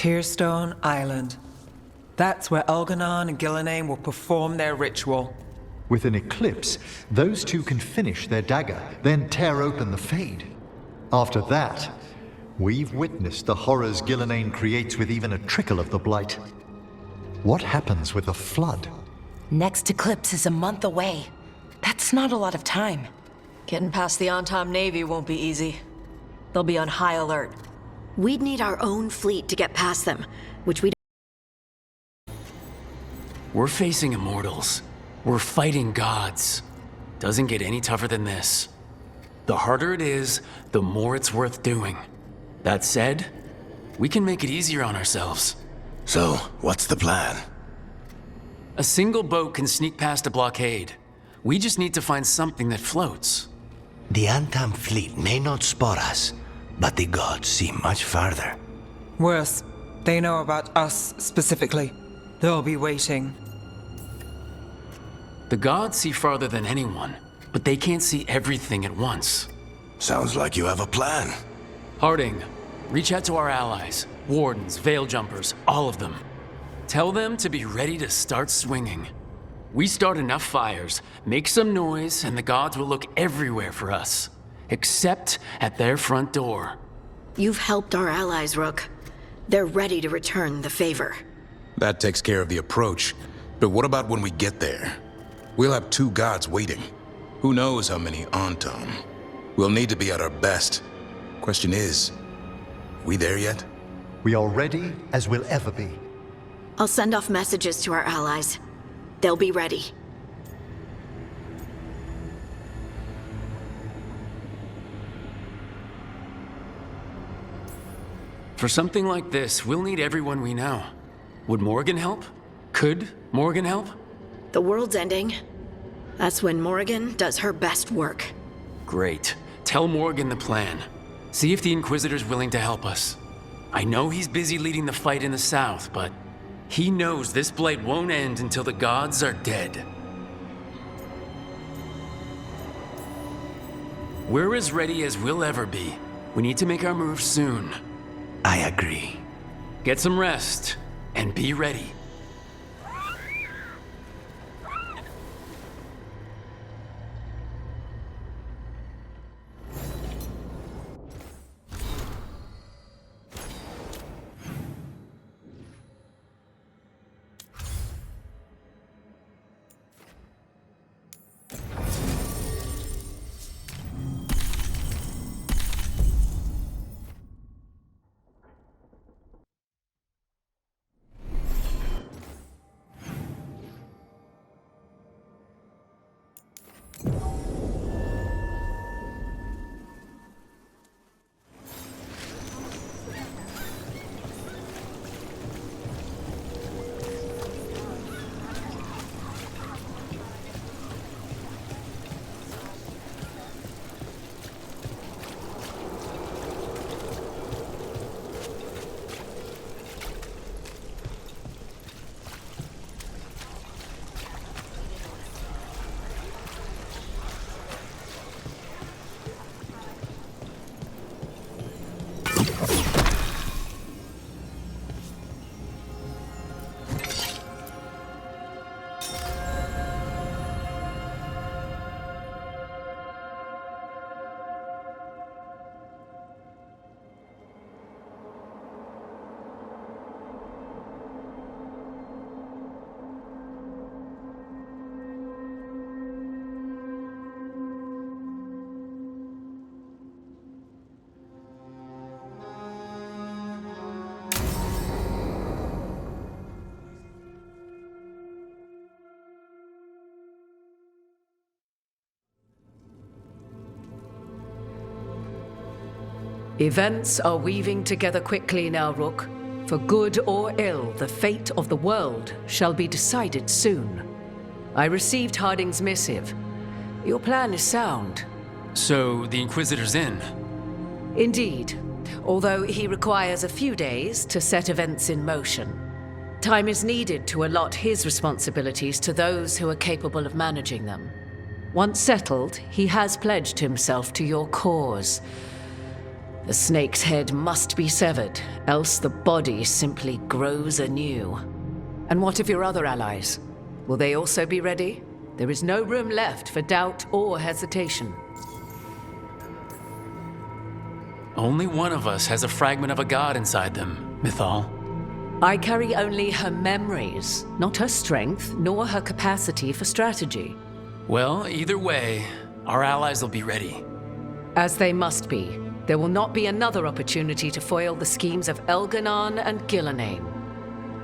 Tearstone Island. That's where Elganon and Gillenane will perform their ritual. With an eclipse, those two can finish their dagger, then tear open the Fade. After that, we've witnessed the horrors Gillenane creates with even a trickle of the Blight. What happens with a flood? Next eclipse is a month away. That's not a lot of time. Getting past the Antam Navy won't be easy. They'll be on high alert. We'd need our own fleet to get past them, which we We're facing immortals. We're fighting gods. Doesn't get any tougher than this. The harder it is, the more it's worth doing. That said, we can make it easier on ourselves. So, what's the plan? A single boat can sneak past a blockade. We just need to find something that floats. The Antam fleet may not spot us, but the gods see much farther. Worse, they know about us specifically. They'll be waiting. The gods see farther than anyone, but they can't see everything at once. Sounds like you have a plan. Harding, reach out to our allies, wardens, veil jumpers, all of them. Tell them to be ready to start swinging. We start enough fires, make some noise, and the gods will look everywhere for us, except at their front door. You've helped our allies, Rook. They're ready to return the favor. That takes care of the approach. But what about when we get there? We'll have 2 gods waiting. Who knows how many Antam? We'll need to be at our best. Question is, we there yet? We are ready as we'll ever be. I'll send off messages to our allies. They'll be ready. For something like this, we'll need everyone we know. Would Morgan help? Could Morgan help? The world's ending. That's when Morgan does her best work. Great. Tell Morgan the plan. See if the Inquisitor's willing to help us. I know he's busy leading the fight in the south, but he knows this blight won't end until the gods are dead. We're as ready as we'll ever be. We need to make our move soon. I agree. Get some rest, and be ready. Events are weaving together quickly now, Rook. For good or ill, the fate of the world shall be decided soon. I received Harding's missive. Your plan is sound. So, the Inquisitor's in? Indeed, although he requires a few days to set events in motion. Time is needed to allot his responsibilities to those who are capable of managing them. Once settled, he has pledged himself to your cause. The snake's head must be severed, else the body simply grows anew. And what of your other allies? Will they also be ready? There is no room left for doubt or hesitation. Only one of us has a fragment of a god inside them, Mythal. I carry only her memories, not her strength, nor her capacity for strategy. Well, either way, our allies will be ready. As they must be. There will not be another opportunity to foil the schemes of Elganon and Gillenane.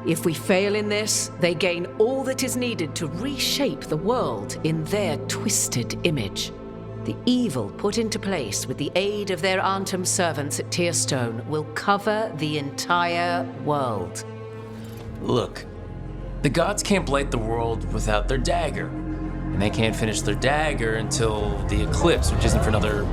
If we fail in this, they gain all that is needed to reshape the world in their twisted image. The evil put into place with the aid of their Antum servants at Tearstone will cover the entire world. Look, the gods can't blight the world without their dagger. And they can't finish their dagger until the eclipse, which isn't for another...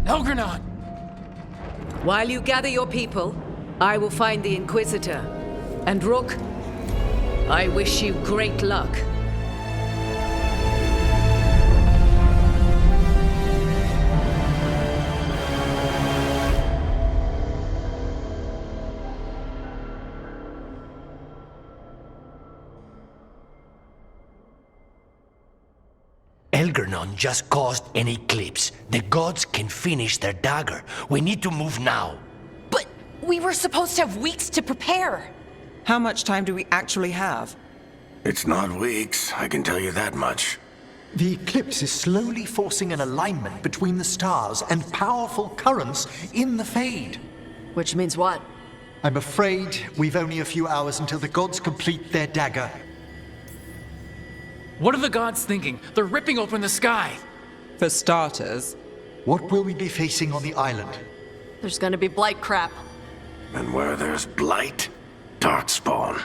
Elganon! While you gather your people, I will find the Inquisitor. And Rook, I wish you great luck. Elganon just caused an eclipse. The gods can finish their dagger. We need to move now. But we were supposed to have weeks to prepare. How much time do we actually have? It's not weeks, I can tell you that much. The eclipse is slowly forcing an alignment between the stars and powerful currents in the Fade. Which means what? I'm afraid we've only a few hours until the gods complete their dagger. What are the gods thinking? They're ripping open the sky. For starters. What will we be facing on the island? There's gonna be blight crap. And where there's blight, darkspawn.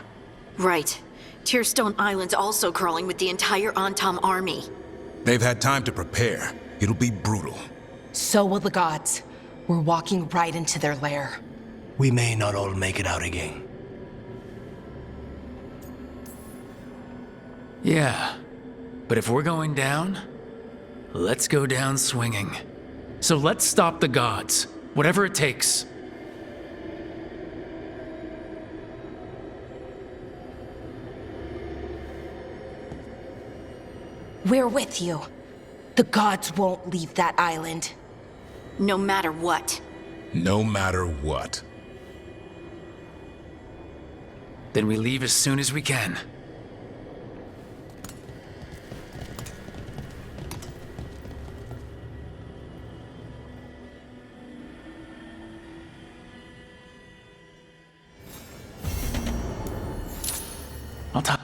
Right. Tearstone Island's also crawling with the entire Antom army. They've had time to prepare. It'll be brutal. So will the gods. We're walking right into their lair. We may not all make it out again. Yeah. But if we're going down, let's go down swinging. So let's stop the gods, whatever it takes. We're with you. The gods won't leave that island. No matter what. No matter what. Then we leave as soon as we can. I'll talk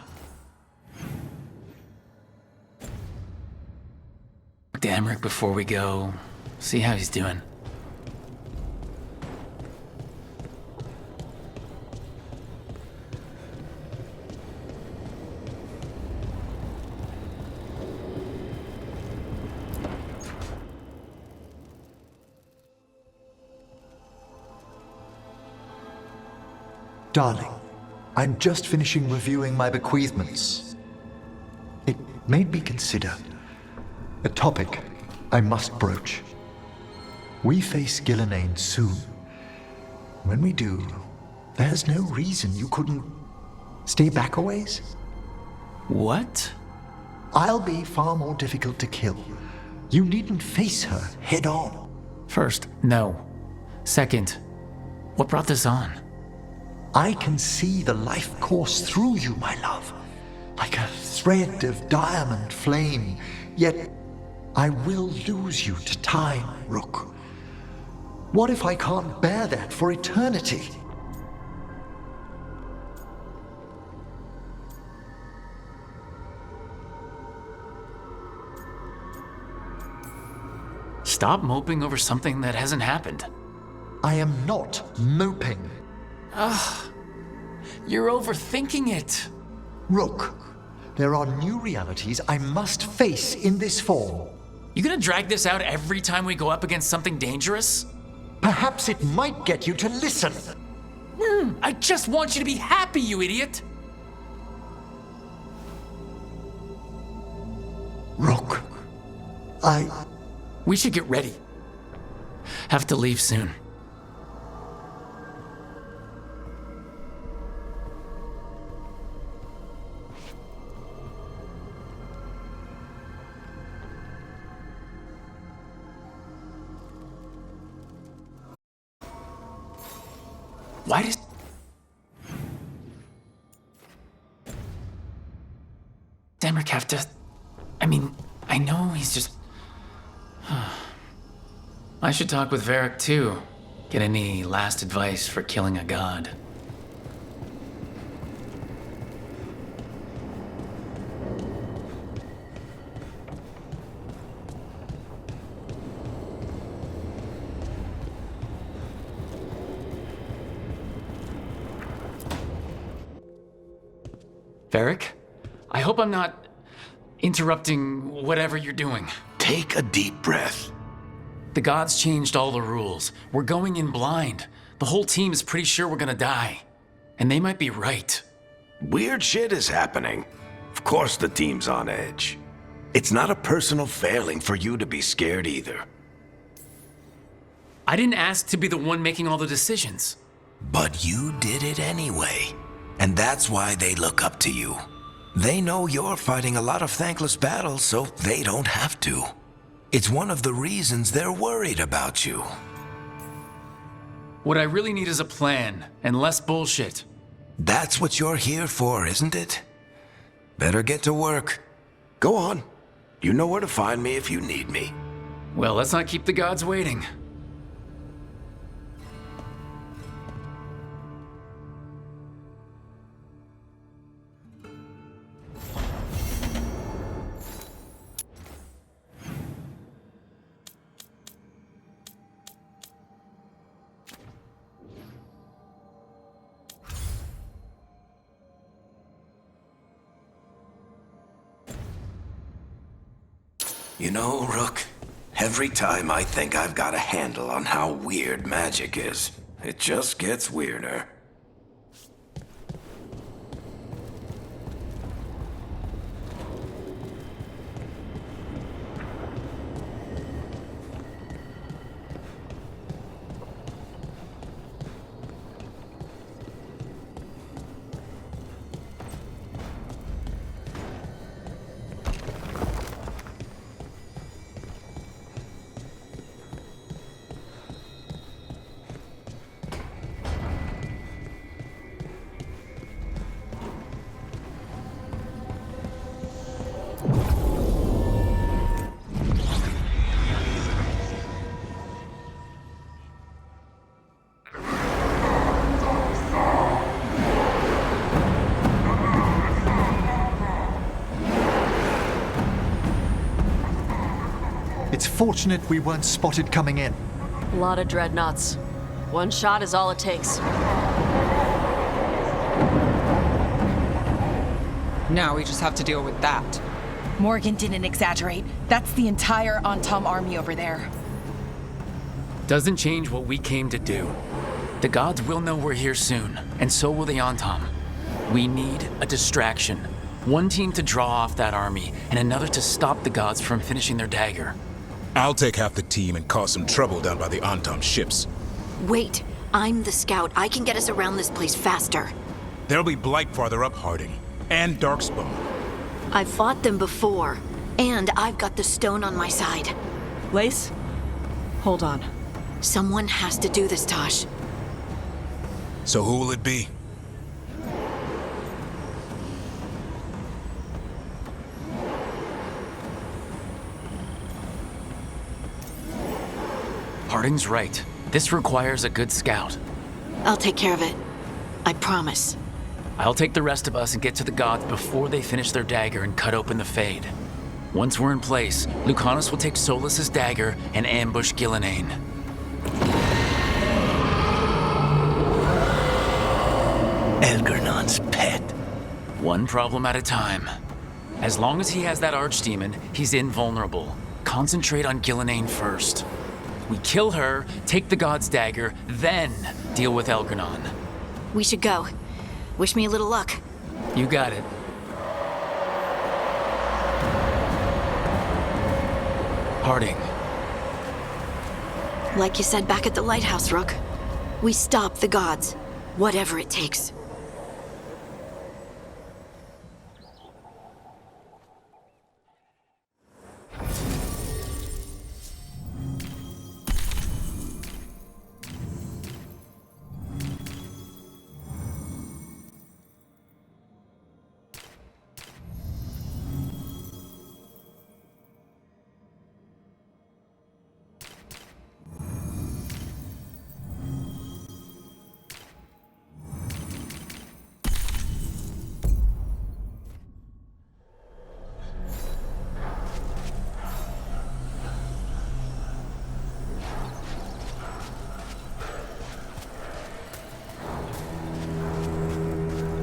to Emmerich before we go. See how he's doing. Darling, I'm just finishing reviewing my bequeathments. It made me consider a topic I must broach. We face Gillenane soon. When we do, there's no reason you couldn't stay back a ways. What? I'll be far more difficult to kill. You needn't face her head on. First, no. Second, what brought this on? I can see the life course through you, my love, like a thread of diamond flame. Yet, I will lose you to time, Rook. What if I can't bear that for eternity? Stop moping over something that hasn't happened. I am not moping. You're overthinking it. Rook, there are new realities I must face in this form. You gonna drag this out every time we go up against something dangerous? Perhaps it might get you to listen. I just want you to be happy, you idiot! Rook, We should get ready. Have to leave soon. Why does... Denmark have to... I mean, I know he's just... I should talk with Varric too. Get any last advice for killing a god. Varric? I hope I'm not interrupting whatever you're doing. Take a deep breath. The gods changed all the rules. We're going in blind. The whole team is pretty sure we're gonna die. And they might be right. Weird shit is happening. Of course the team's on edge. It's not a personal failing for you to be scared either. I didn't ask to be the one making all the decisions. But you did it anyway. And that's why they look up to you. They know you're fighting a lot of thankless battles, so they don't have to. It's one of the reasons they're worried about you. What I really need is a plan, and less bullshit. That's what you're here for, isn't it? Better get to work. Go on. You know where to find me if you need me. Well, let's not keep the gods waiting. You know, Rook, every time I think I've got a handle on how weird magic is, it just gets weirder. It's fortunate we weren't spotted coming in. A lot of dreadnoughts. One shot is all it takes. Now we just have to deal with that. Morgan didn't exaggerate. That's the entire Antom army over there. Doesn't change what we came to do. The gods will know we're here soon, and so will the Antom. We need a distraction. One team to draw off that army, and another to stop the gods from finishing their dagger. I'll take half the team and cause some trouble down by the Antom ships. Wait, I'm the scout. I can get us around this place faster. There'll be Blight farther up, Harding. And Darkspawn. I've fought them before, and I've got the stone on my side. Lace? Hold on. Someone has to do this, Tosh. So who will it be? Harding's right. This requires a good scout. I'll take care of it. I promise. I'll take the rest of us and get to the gods before they finish their dagger and cut open the Fade. Once we're in place, Lucanus will take Solas's dagger and ambush Gillenane. Elgernon's pet. One problem at a time. As long as he has that archdemon, he's invulnerable. Concentrate on Gillenane first. We kill her, take the god's dagger, then deal with Elgernon. We should go. Wish me a little luck. You got it. Harding. Like you said back at the lighthouse, Rook. We stop the gods. Whatever it takes.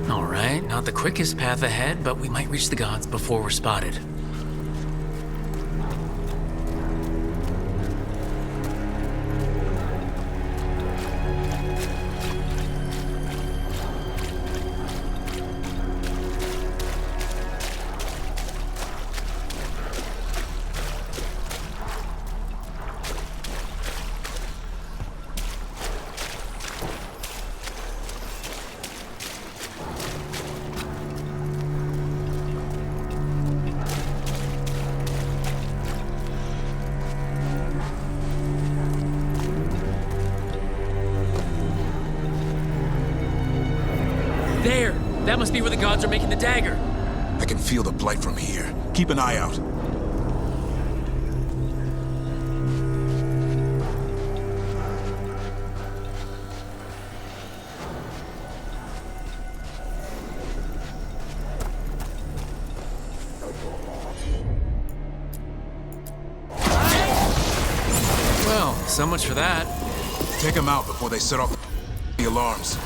Alright, not the quickest path ahead, but we might reach the gods before we're spotted. There! That must be where the gods are making the dagger. I can feel the blight from here. Keep an eye out. Well, so much for that. Take them out before they set off the alarms.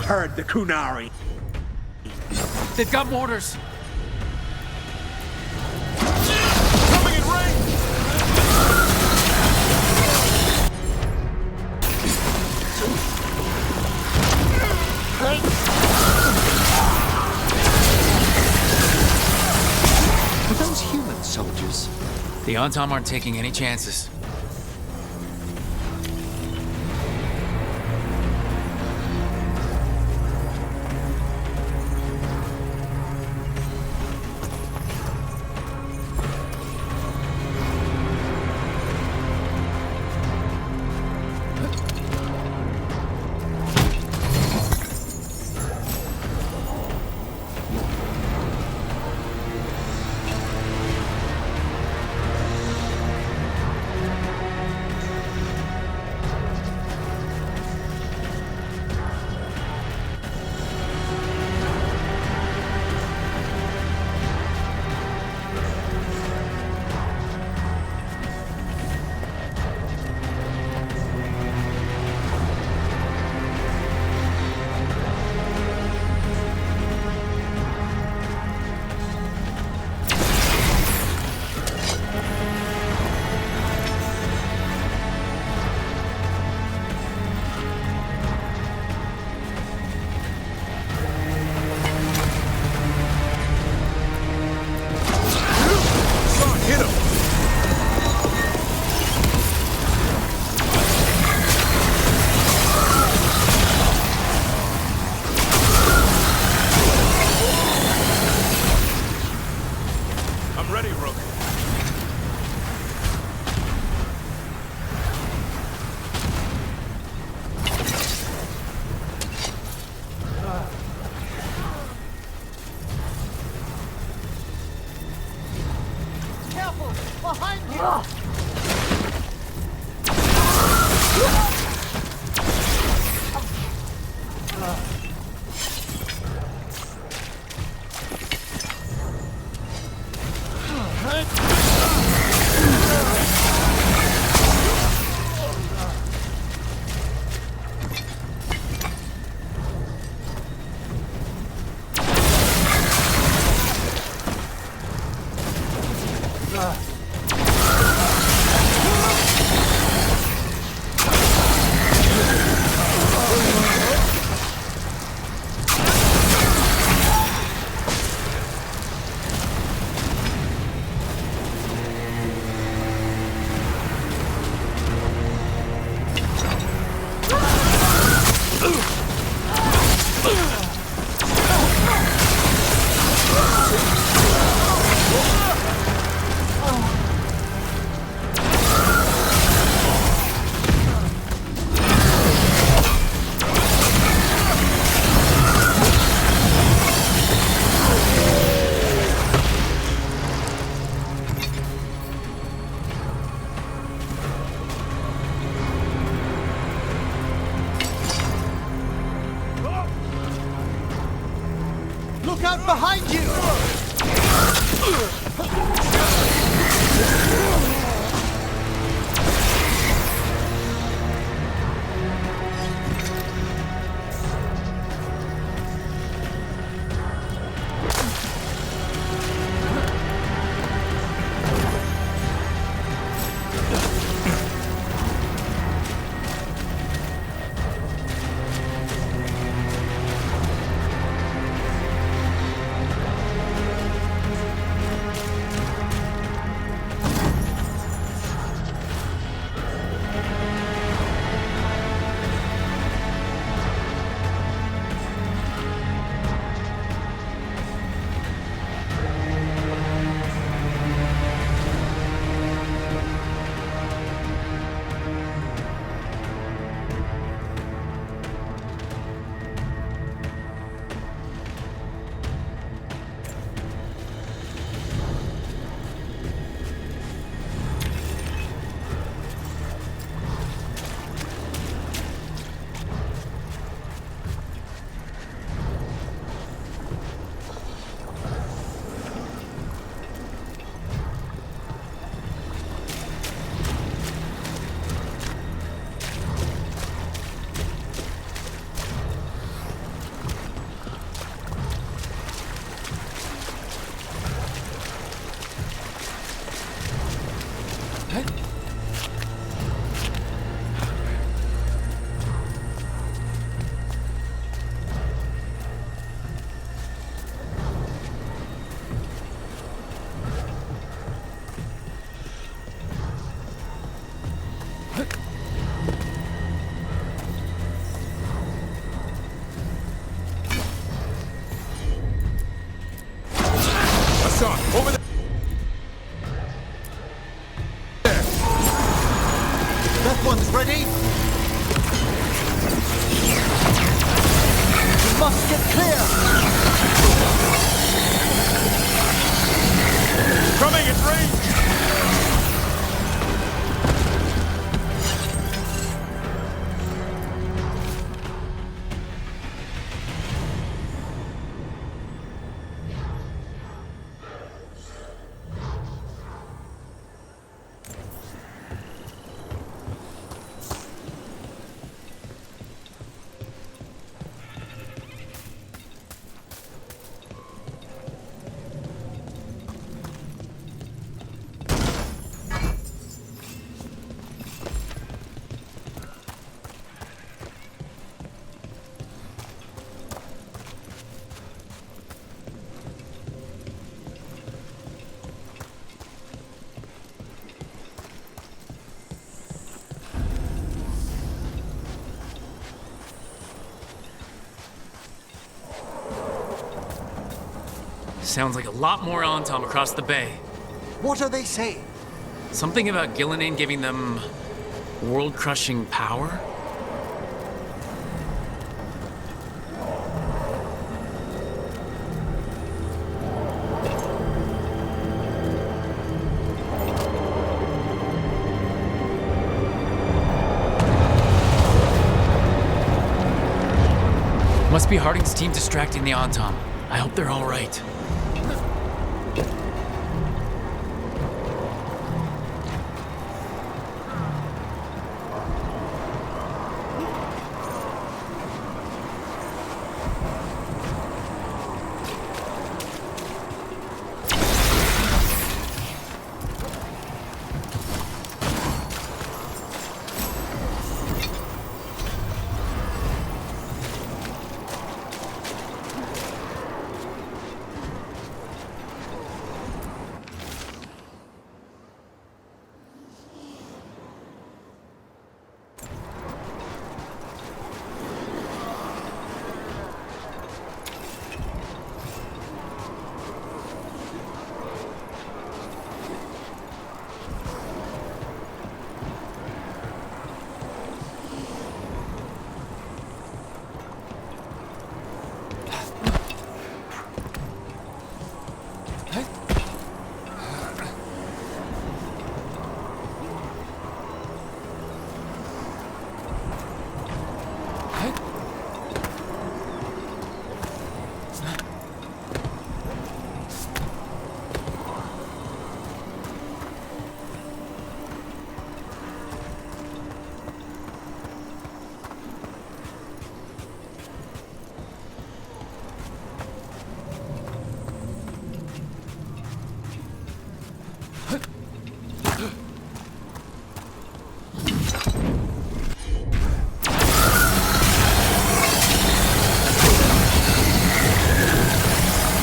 Heard the Kunari. They've got mortars. Coming in range! Are those human soldiers? The Antom aren't taking any chances. behind you! Look out behind you! Over there! That one's ready! We must get clear! Coming at range! Sounds like a lot more Antom across the bay. What are they saying? Something about Gillinan giving them world-crushing power? Must be Harding's team distracting the Antom. I hope they're all right.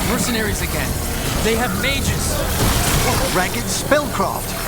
Mercenaries again. They have mages. Ragged spellcraft.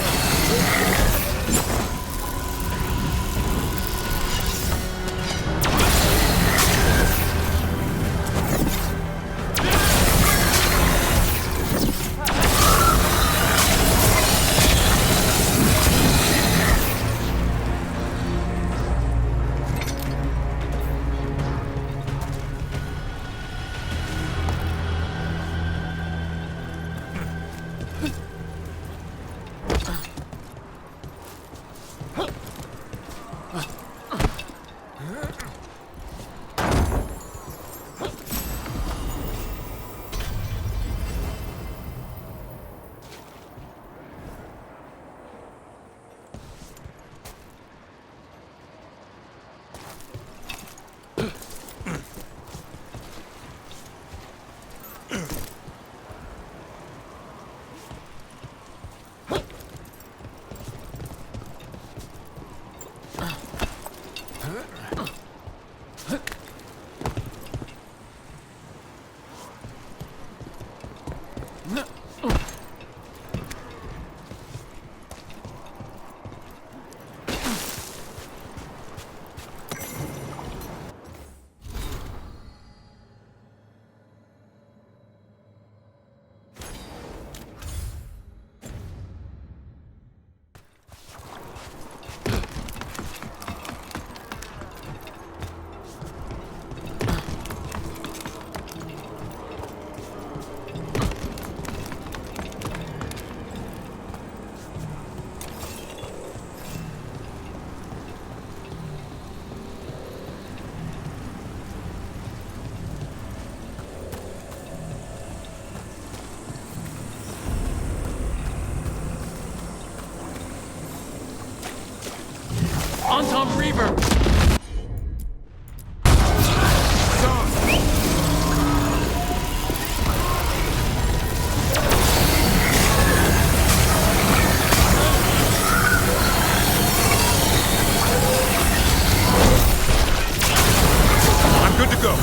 Antom Reaver! I'm good to go.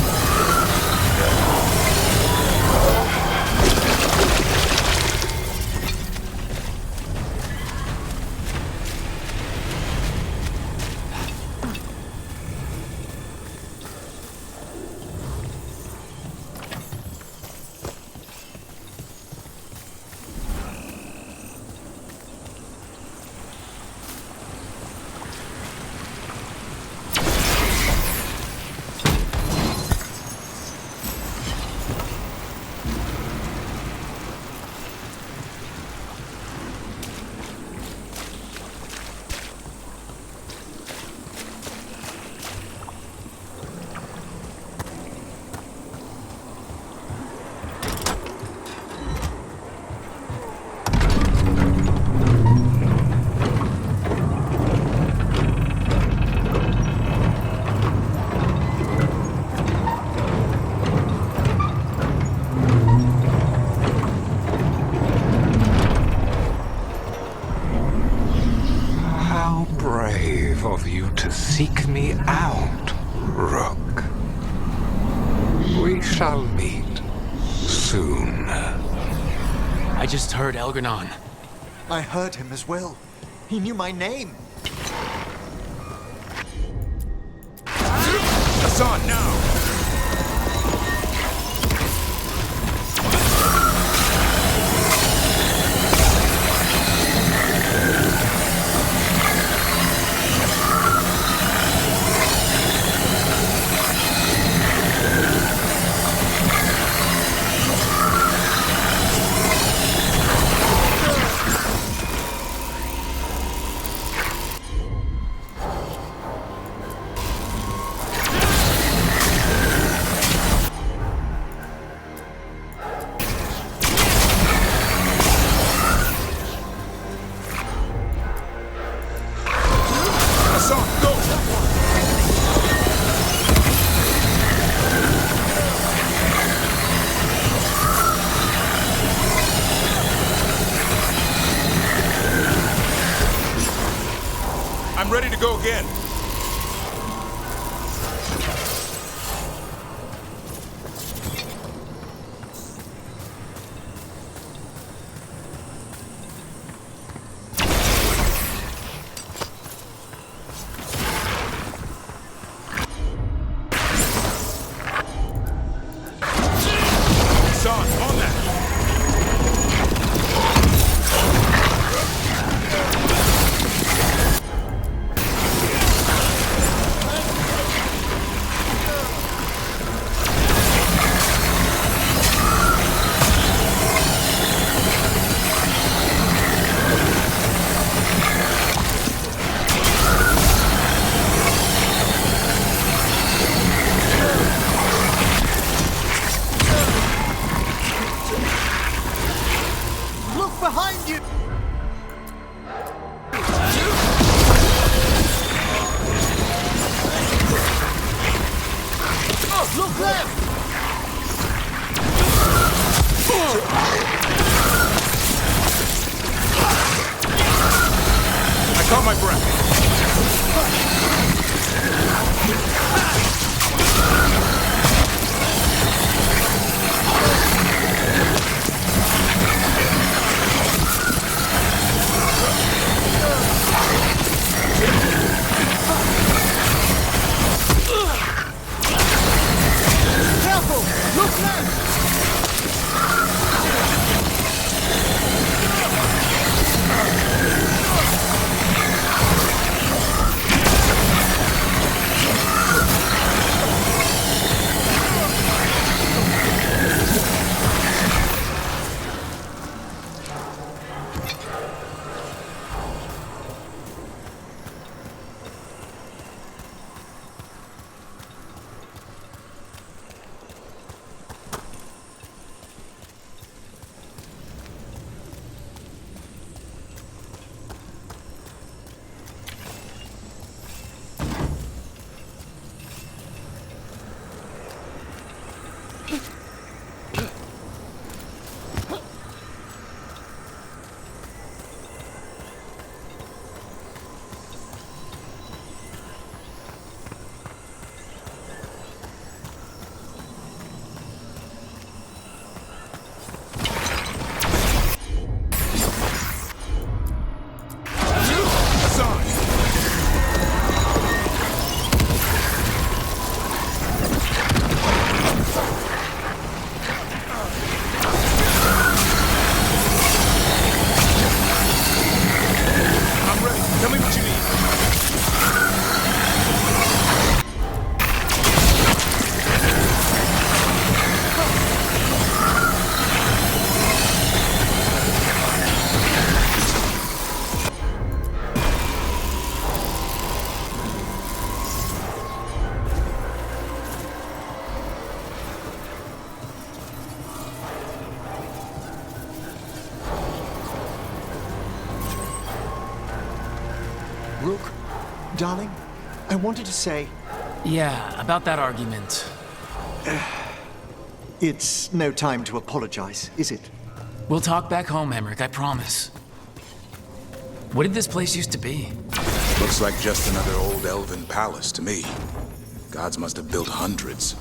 seek me out, Rook. We shall meet soon. I just heard Elgranon. I heard him as well. He knew my name. Hassan, now! I'm ready to go again. Behind you! Oh, look left! I caught my breath. Rook, darling, I wanted to say... Yeah, about that argument. It's no time to apologize, is it? We'll talk back home, Emmerich, I promise. What did this place used to be? Looks like just another old elven palace to me. Gods must have built hundreds.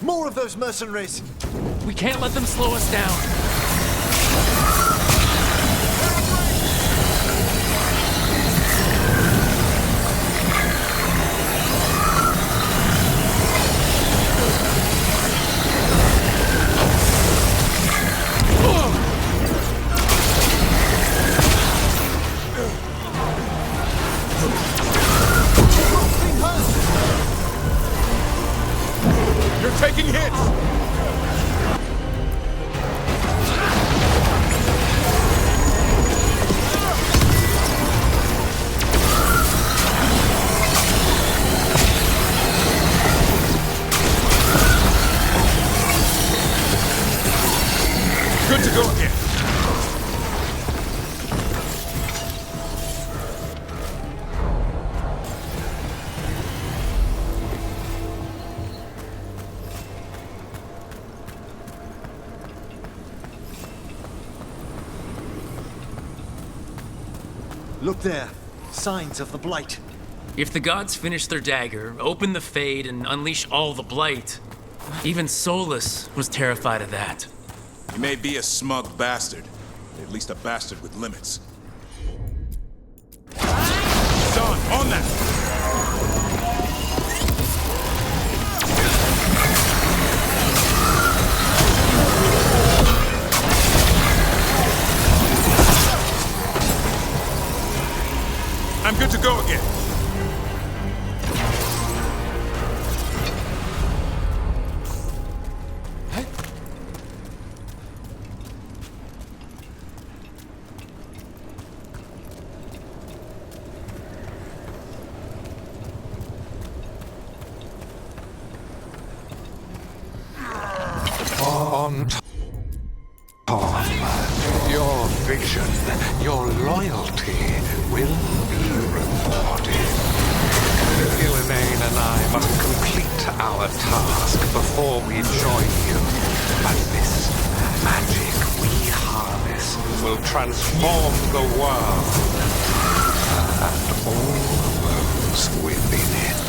More of those mercenaries! We can't let them slow us down. You're taking hits! Good to go again. Look there. Signs of the Blight. If the gods finish their dagger, open the Fade, and unleash all the Blight, even Solus was terrified of that. He may be a smug bastard, but at least a bastard with limits. Son, on that! I'm good to go again. On Tom, your vision, your loyalty will be rewarded. Gillenane and I must complete our task before we join you. But this magic we harness will transform the world and all those within it.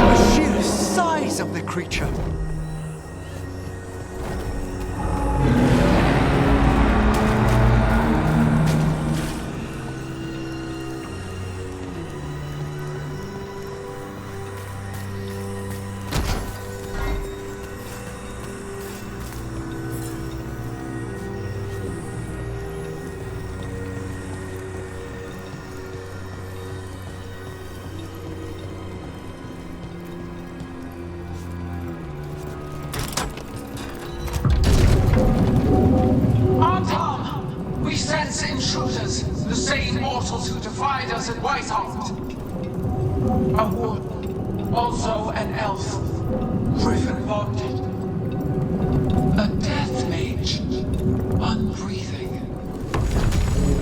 The sheer size of the creature. Intruders, the same mortals who defied us at Whitehart. A warden, also an elf, griffin bonded. A death mage, unbreathing.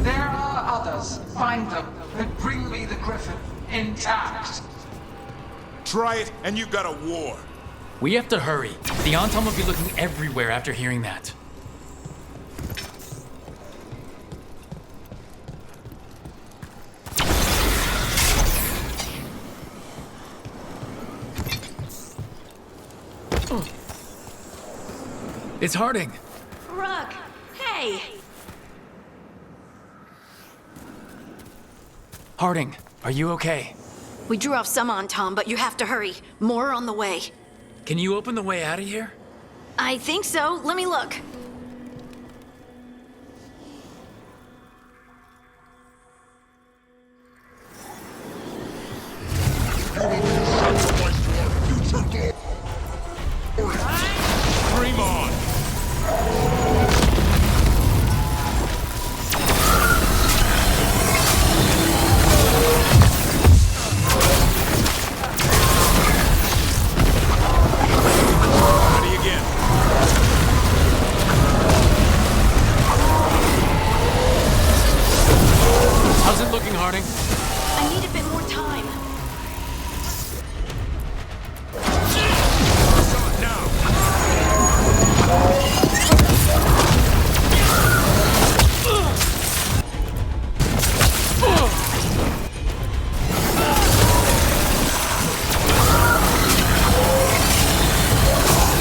There are others. Find them and bring me the griffin intact. Try it, and you've got a war. We have to hurry. The Anton will be looking everywhere after hearing that. It's Harding. Rook, hey! Harding, are you okay? We drew off some on Tom, but you have to hurry. More on the way. Can you open the way out of here? I think so. Let me look. Dream on! Ready again. How's it looking, Harding? I need a bit more time.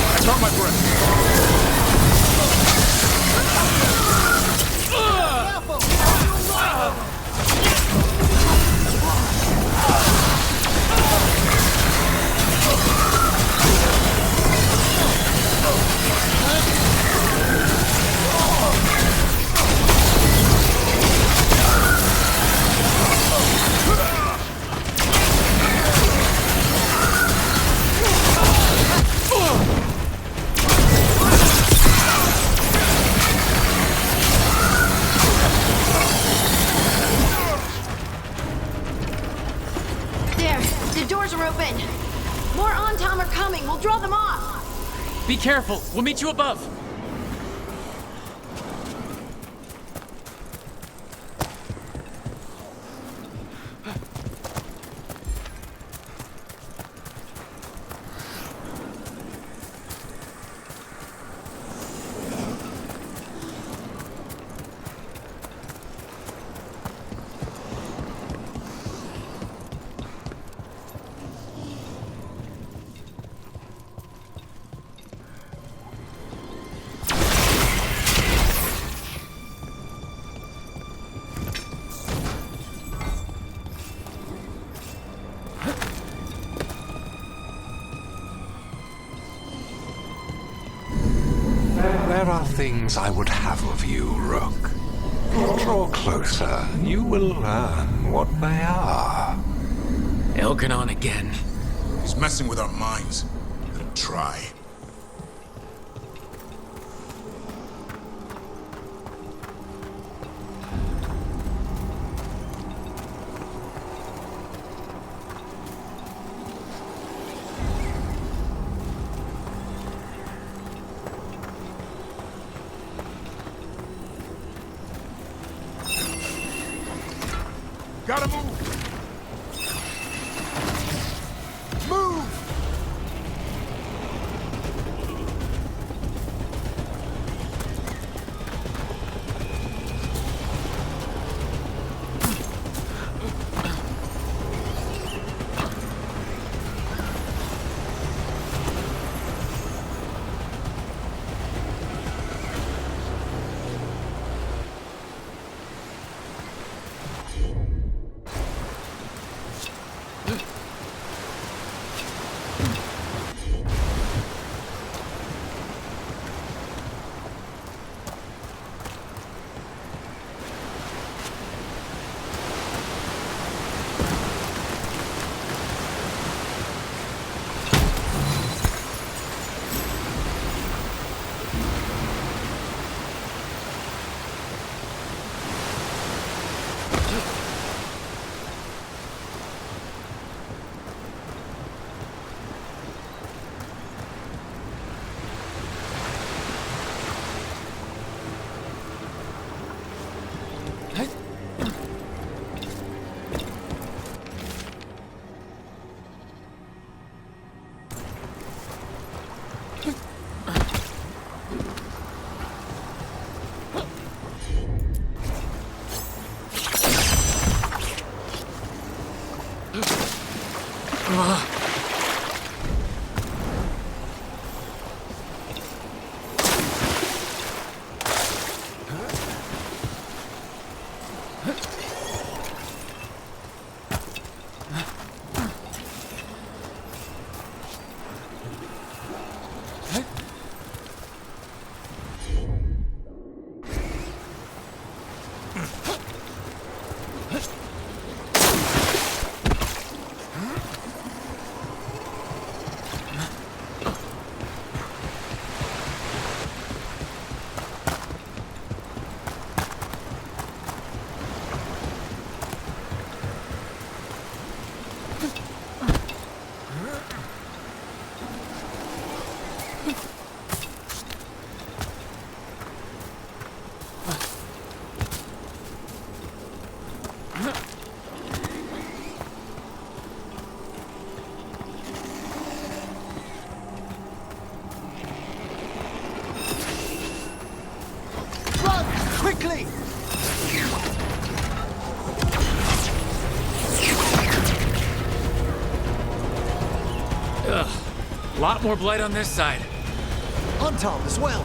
I caught my breath. There, the doors are open. More on Tom are coming. We'll draw them off. Be careful. We'll meet you above. There are things I would have of you, Rook. Draw closer. You will learn what they are. Elkanon again. He's messing with our minds. Let him try. Gotta move! Move! Run! Quickly! Ugh. Lot more blight on this side. On Tom as well.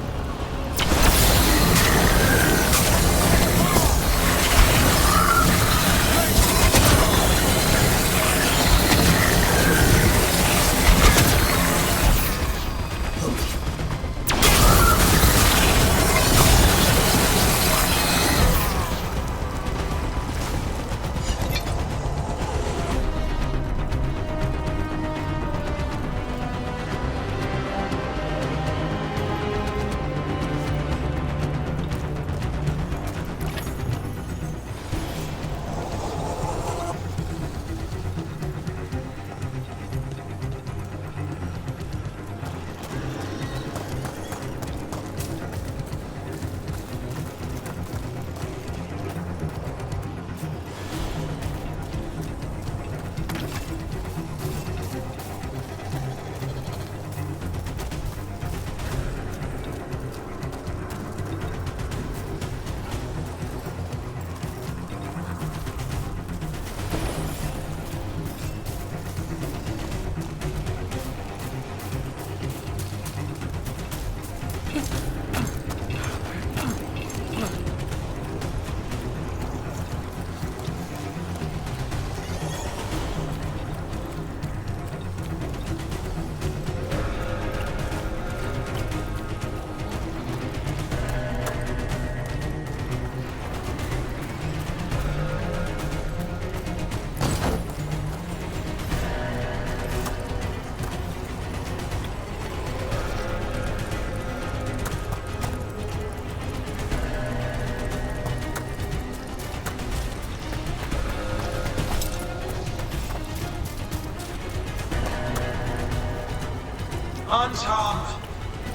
On Tom,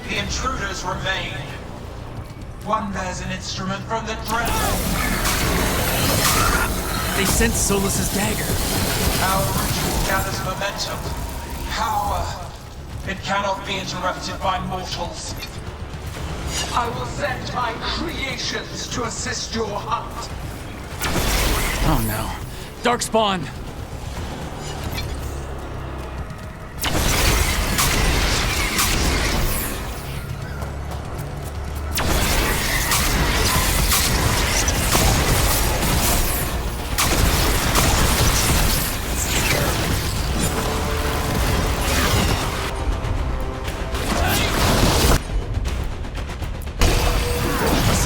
the intruders remain. One bears an instrument from the dreadful. They sense Solus's dagger. Our ritual gathers momentum. Power. It cannot be interrupted by mortals. I will send my creations to assist your hunt. Oh no. Darkspawn!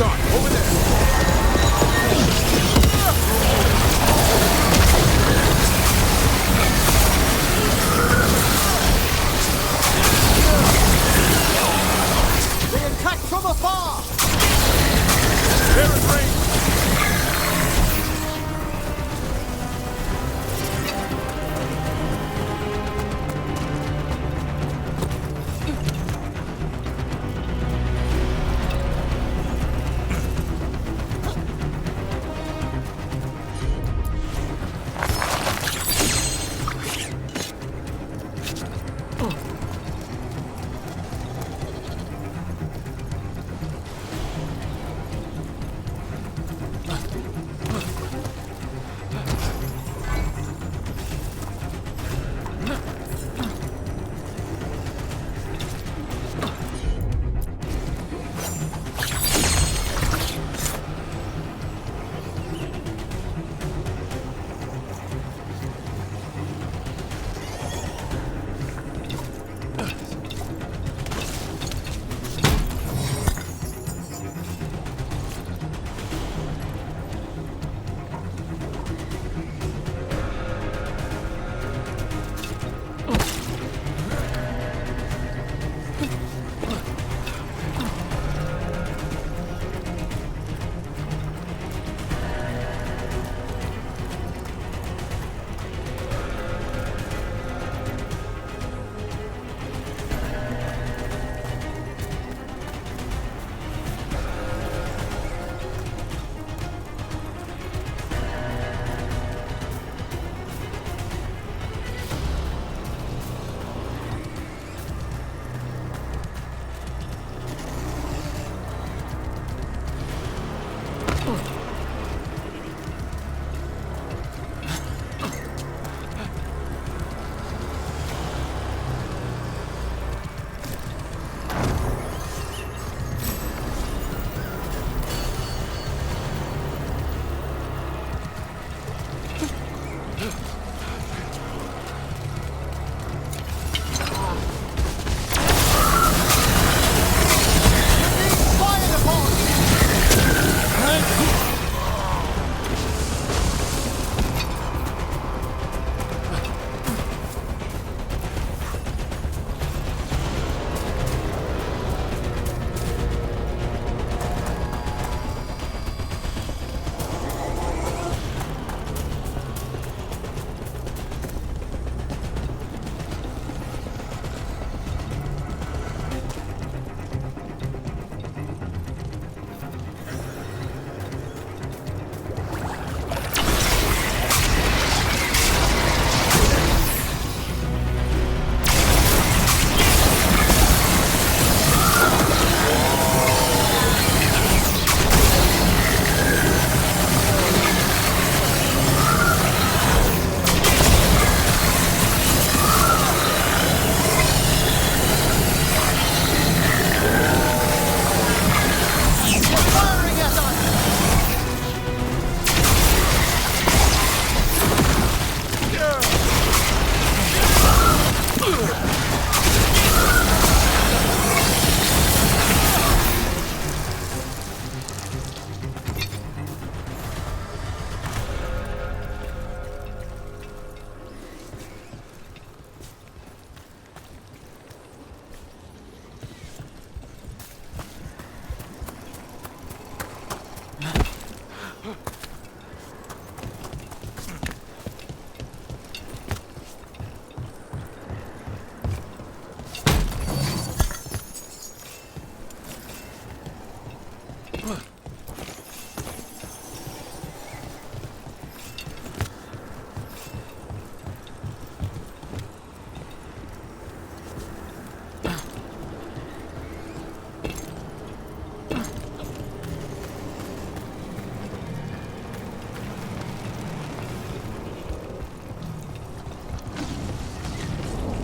Over there!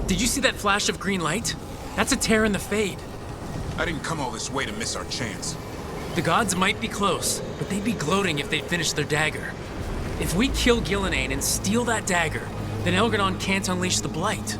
Did you see that flash of green light? That's a tear in the Fade. I didn't come all this way to miss our chance. The gods might be close, but they'd be gloating if they'd finished their dagger. If we kill Gillenane and steal that dagger, then Elgadon can't unleash the Blight.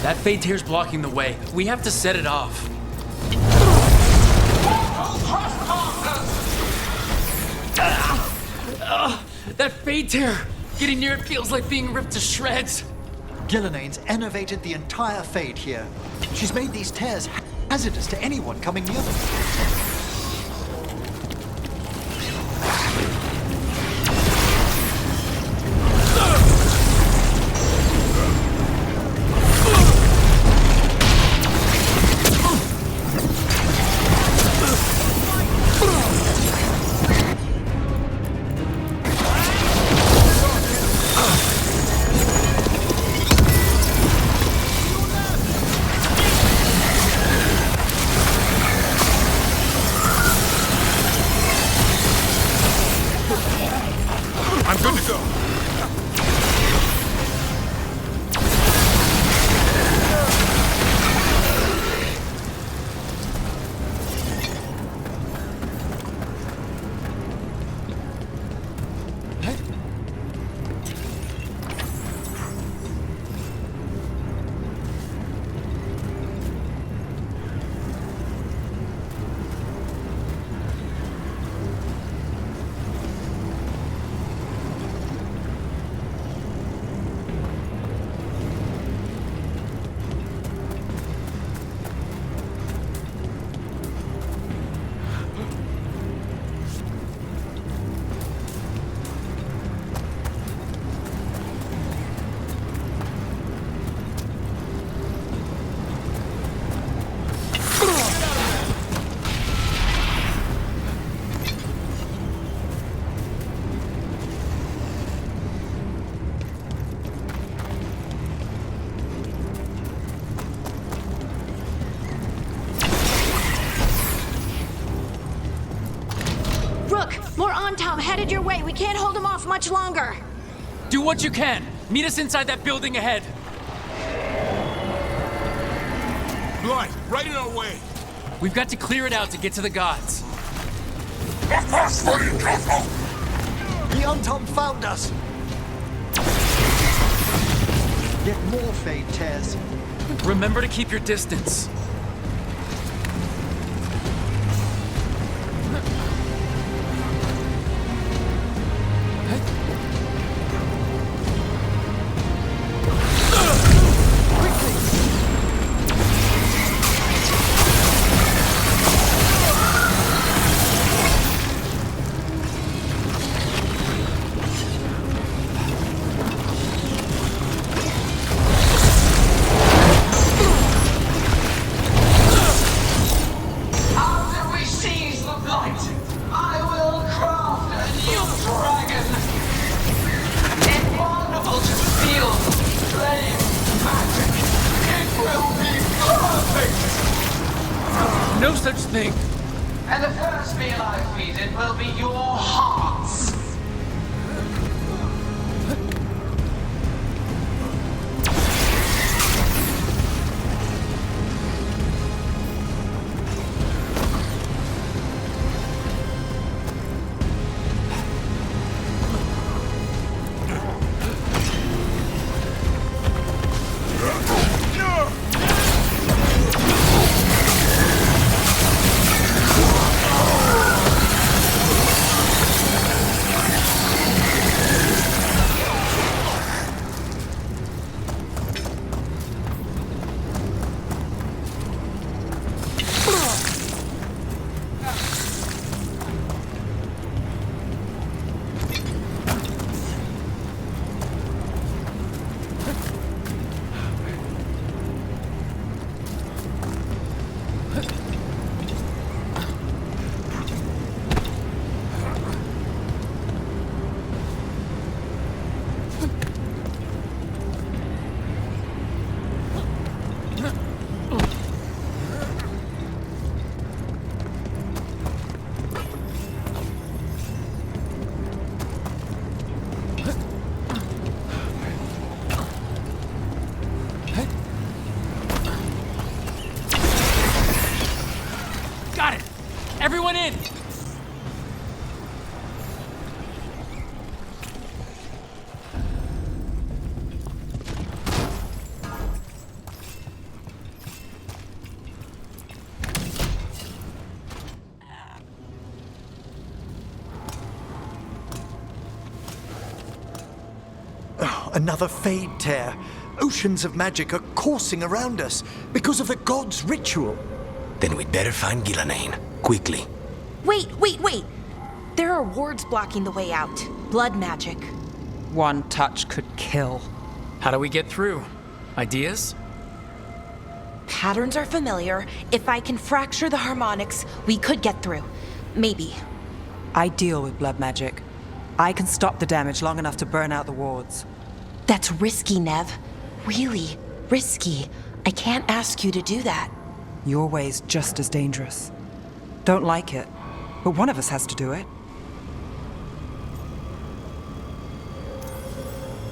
That Fade Tear's blocking the way. We have to set it off. That Fade Tear! Getting near it feels like being ripped to shreds. Gillenane's enervated the entire Fade here. She's made these tears hazardous to anyone coming near them. I'm good to go. More Antom headed your way. We can't hold them off much longer. Do what you can. Meet us inside that building ahead. Blight, right in our way. We've got to clear it out to get to the gods. The Antom found us. Get more Fade Tears. Remember to keep your distance. No such thing! And the first meal I feed it will be your hearts. Everyone in! Oh, another Fade tear. Oceans of magic are coursing around us because of the god's ritual. Then we'd better find Gillenane. Quickly. Wait! There are wards blocking the way out. Blood magic. One touch could kill. How do we get through? Ideas? Patterns are familiar. If I can fracture the harmonics, we could get through. Maybe. I deal with blood magic. I can stop the damage long enough to burn out the wards. That's risky, Nev. Really risky. I can't ask you to do that. Your way's just as dangerous. Don't like it, but one of us has to do it.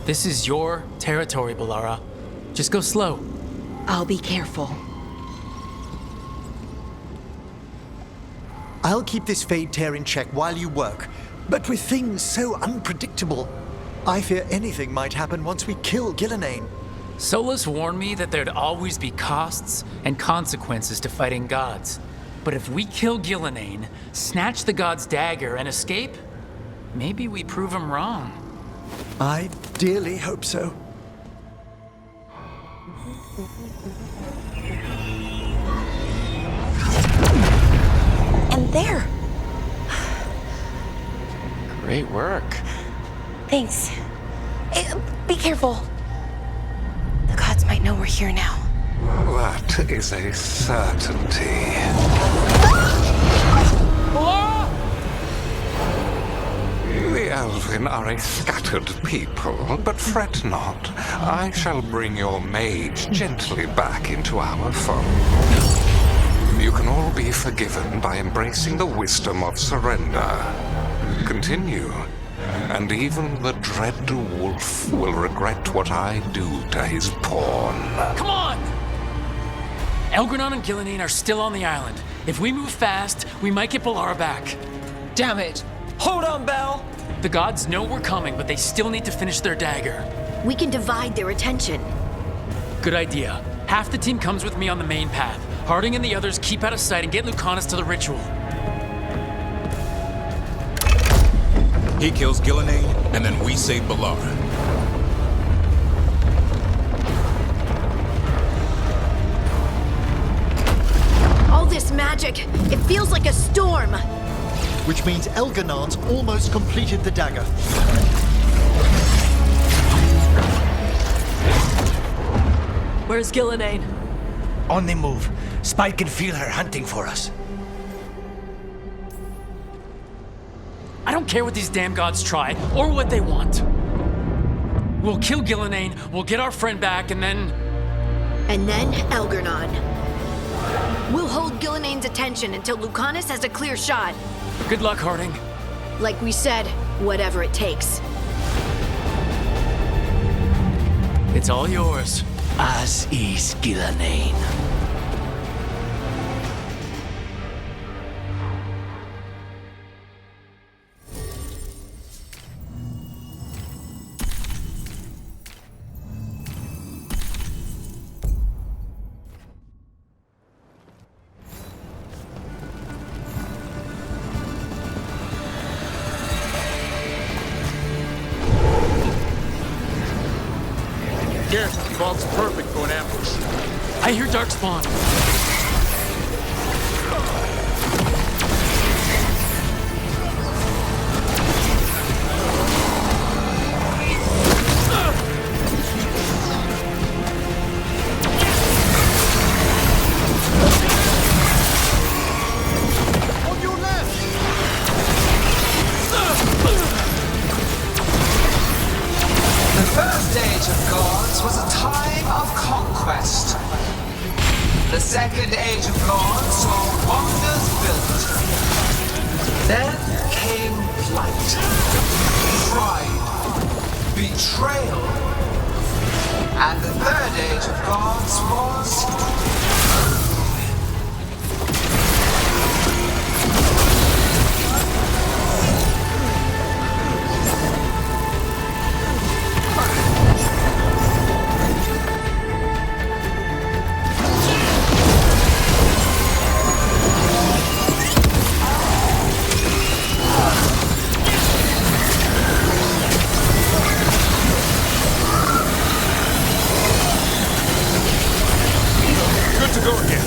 This is your territory, Balara. Just go slow. I'll be careful. I'll keep this Fade tear in check while you work, but with things so unpredictable, I fear anything might happen once we kill Gillenane. Solus warned me that there'd always be costs and consequences to fighting gods. But if we kill Gillenane, snatch the god's dagger, and escape, maybe we prove him wrong. I dearly hope so. And there! Great work. Thanks. Be careful. The gods might know we're here now. That is a certainty. The Elven are a scattered people, but fret not. I shall bring your mage gently back into our fold. You can all be forgiven by embracing the wisdom of surrender. Continue, and even the dread wolf will regret what I do to his pawn. Come on! Elgranon and Gillenane are still on the island. If we move fast, we might get Balara back. Damn it! Hold on, Belle! The gods know we're coming, but they still need to finish their dagger. We can divide their attention. Good idea. Half the team comes with me on the main path. Harding and the others keep out of sight and get Lucanus to the ritual. He kills Gillenane, and then we save Balara. All this magic, it feels like a storm. Which means Elganon's almost completed the dagger. Where's Gillenane? On the move. Spike can feel her hunting for us. I don't care what these damn gods try, or what they want. We'll kill Gillenane, we'll get our friend back, and then... And then Elgarnon. We'll hold Gillenane's attention attention until Lucanus has a clear shot. Good luck, Harding. Like we said, whatever it takes. It's all yours. As is Gillenane. Garrett, vault's perfect for an ambush. I hear Darkspawn. On your left! The first age of gods was a time of conquest. The second age of gods saw wonders built. Then came plight, pride, betrayal. And the third age of gods was Good to go again.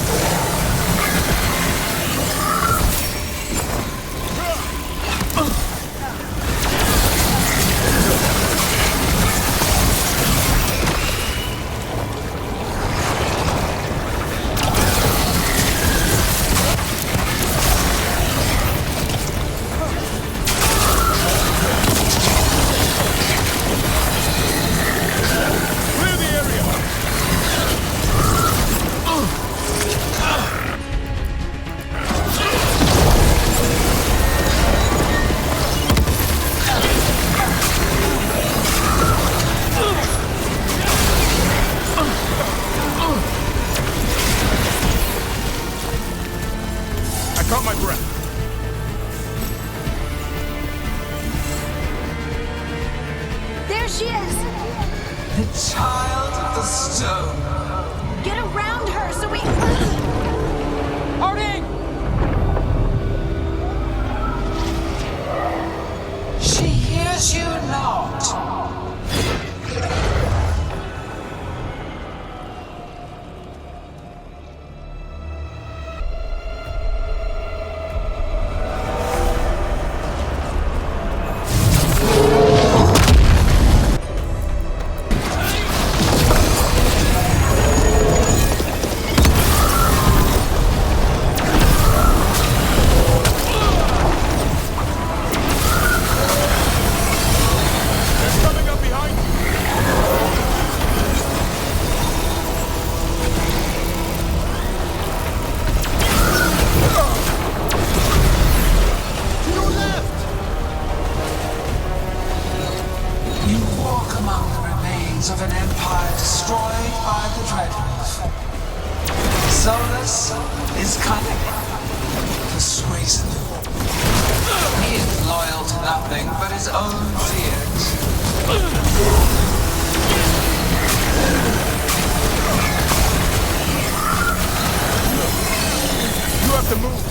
Clear the area! I caught my breath. There she is! the child of the stone. Get around her so we... Harding! She hears you not. Of an empire destroyed by the Dreadwolf. Solus is cunning, persuasive. He is loyal to nothing but his own fears. You have to move.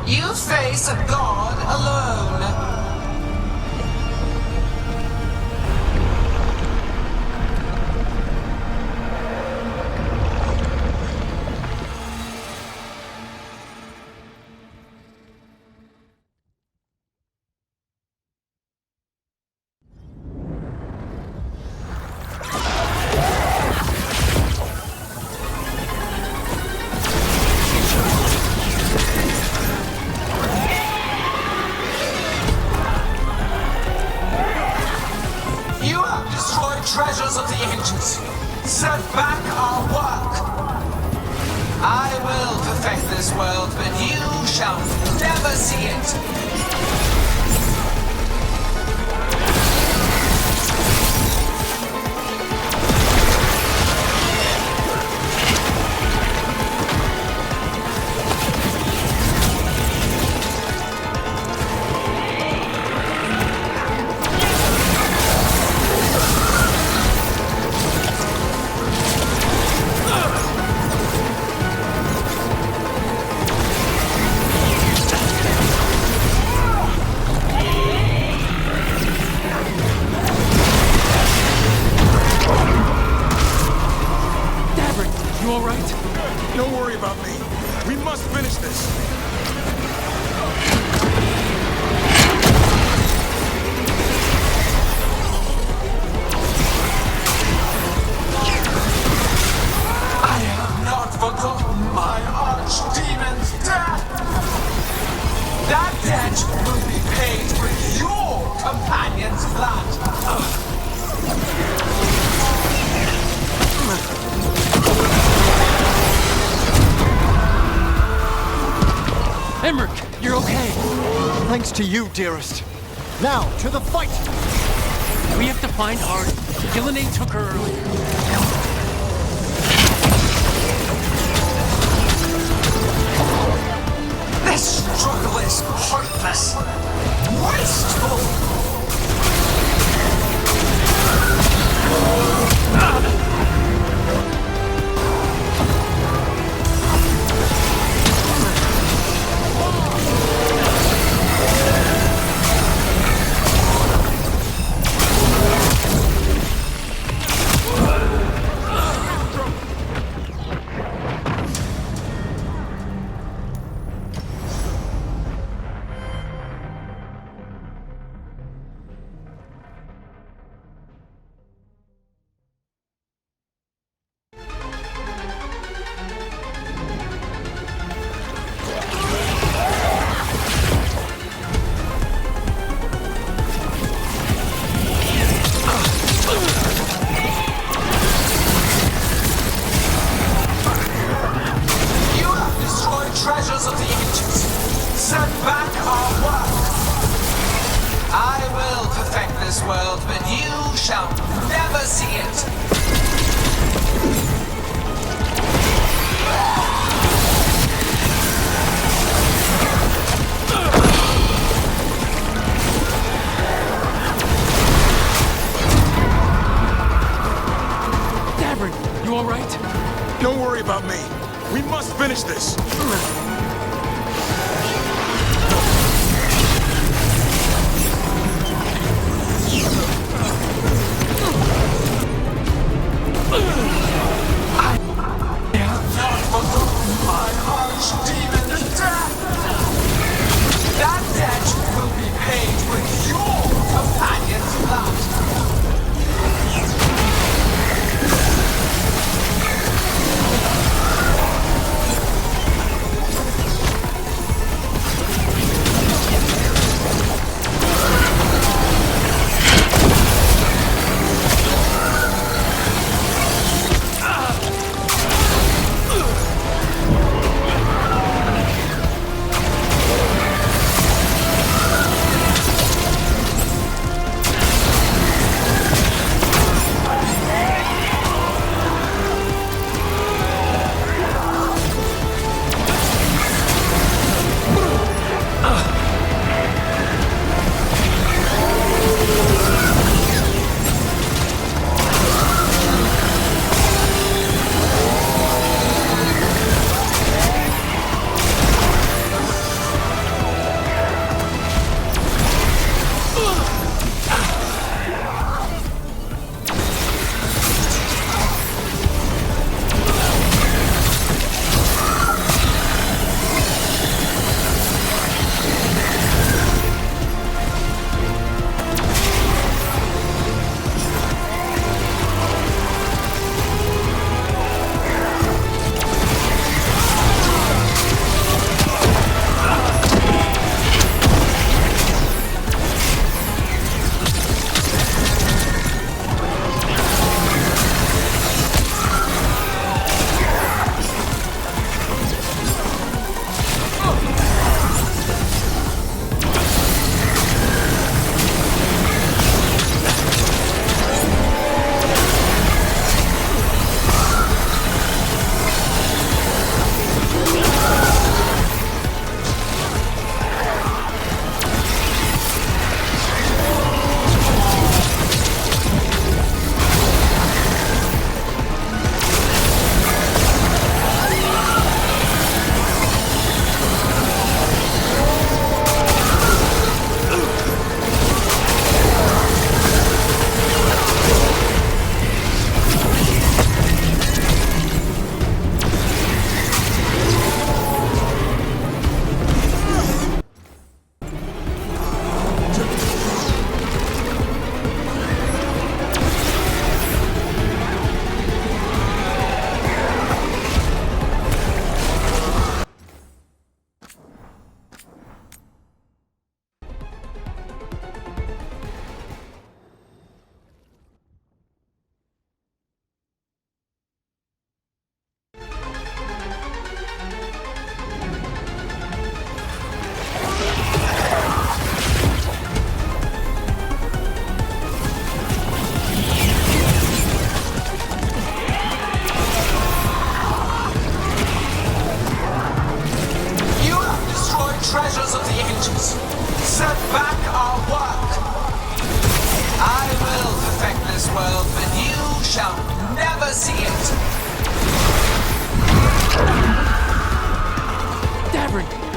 You face a god alone. Treasures of the ancients. Set back our work. I will perfect this world, but you shall never see it. Don't worry about me. We must finish this. I have not forgotten my archdemon's death. That debt will be paid with your companion's blood. Emmerich, you're okay. Thanks to you, dearest. Now, to the fight! We have to find Hardy. Gillenane took her earlier. This struggle is hopeless. Wasteful. Treasures of the ancients. Set back our work. I will perfect this world, but you shall never see it. Davern, you all right? Don't worry about me. We must finish this.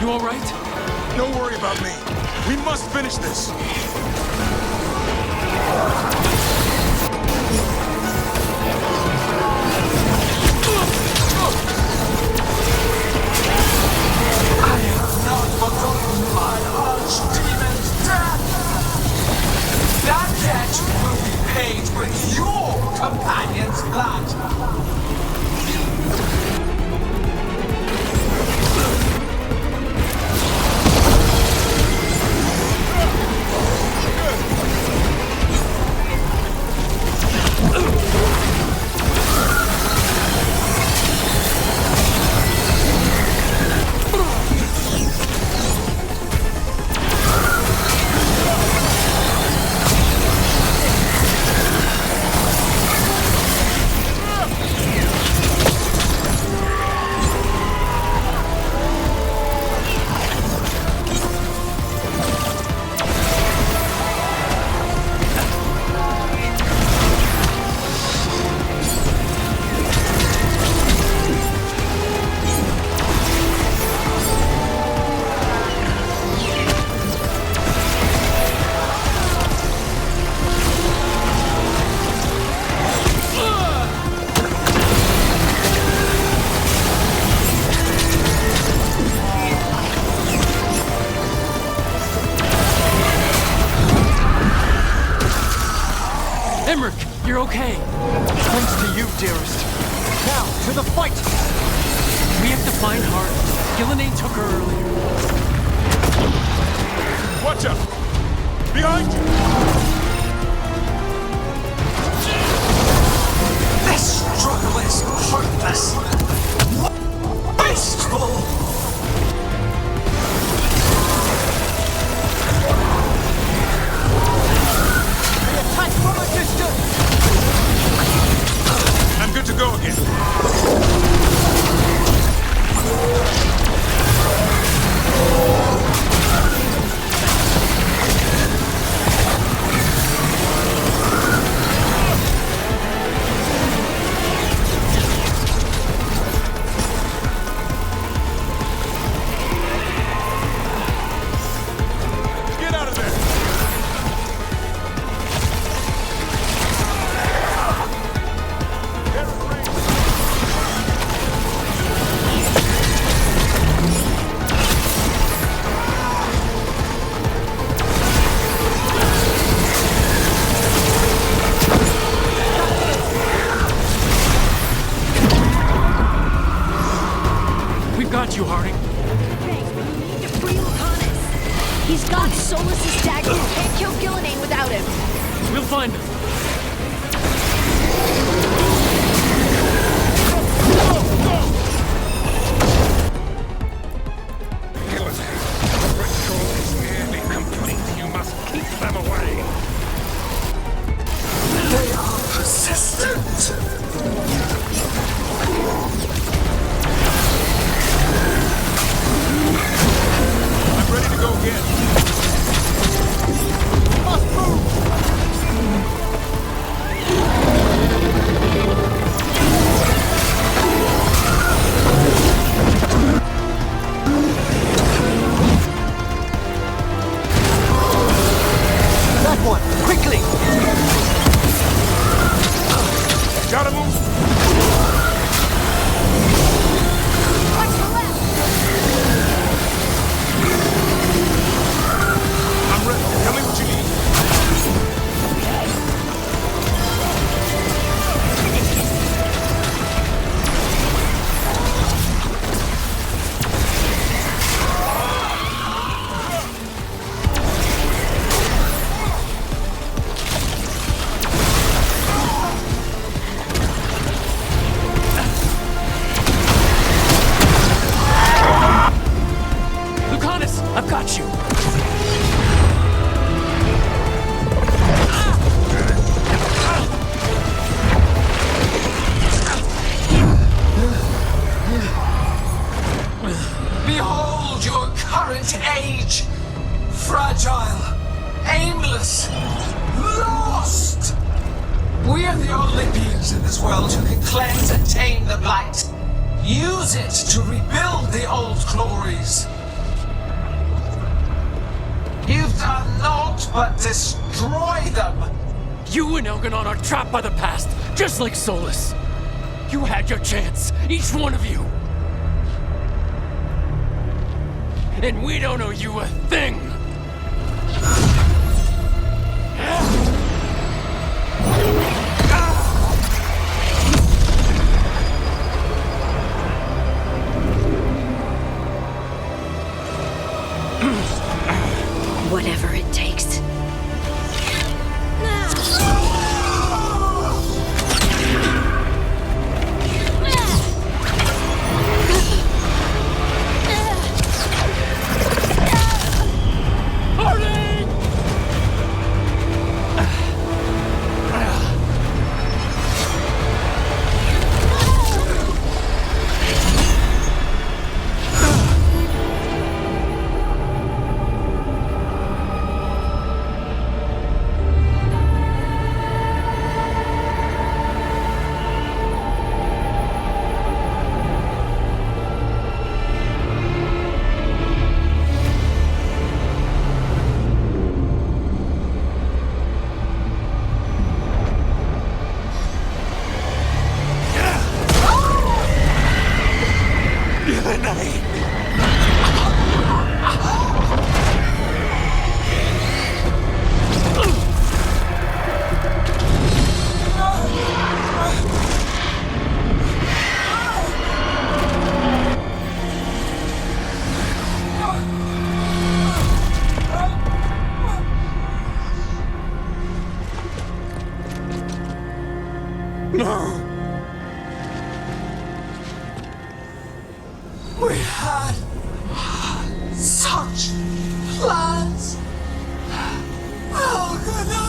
You all right? Don't worry about me. We must finish this. I have not forgotten my archdemon's death. That debt will be paid with your companion's blood. You're okay. Thanks to you, dearest. Now, to the fight! We have to find Hart. Gillenane took her earlier. Watch out! Behind you! This struggle is hopeless. Wasteful! I'm good to go again. Get out of there! You, Harding. Thanks, but you need to free Lucanus. He's got Solus's dagger. You can't kill Gillenane without him. We'll find him. Gillenane, the ritual is nearly complete. You must keep them away. They are persistent. Ready to go again. Must move! That one! Quickly! Gotta move! Tell me what you need. Lucanus, I've got you. Behold your current age. Fragile, aimless, lost. We are the only beings in this world who can cleanse and tame the blight. Use it to rebuild the old glories. I've done naught but destroy them! You and Elganon are trapped by the past, just like Solus. You had your chance, each one of you. And we don't owe you a thing! Whatever it takes. No! We had such plans! Veilguard!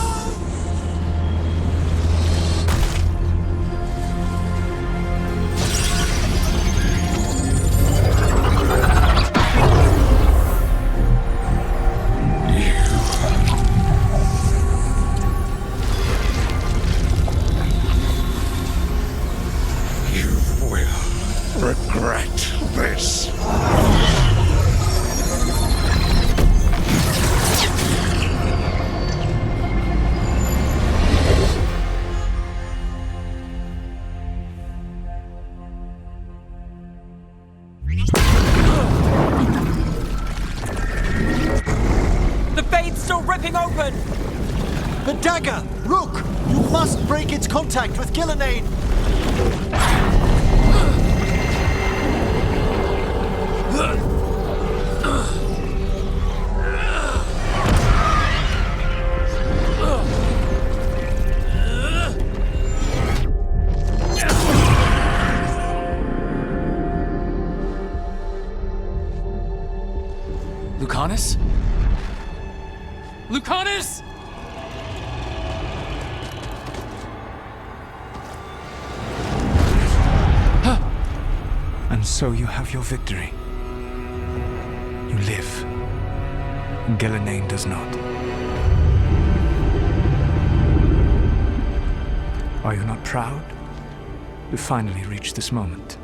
Regret this. The Fade's still ripping open! The dagger! Rook! You must break its contact with Gillenane! Lucanus? Lucanus! And so you have your victory. You live. Gillenane does not. Are you not proud to finally reach this moment?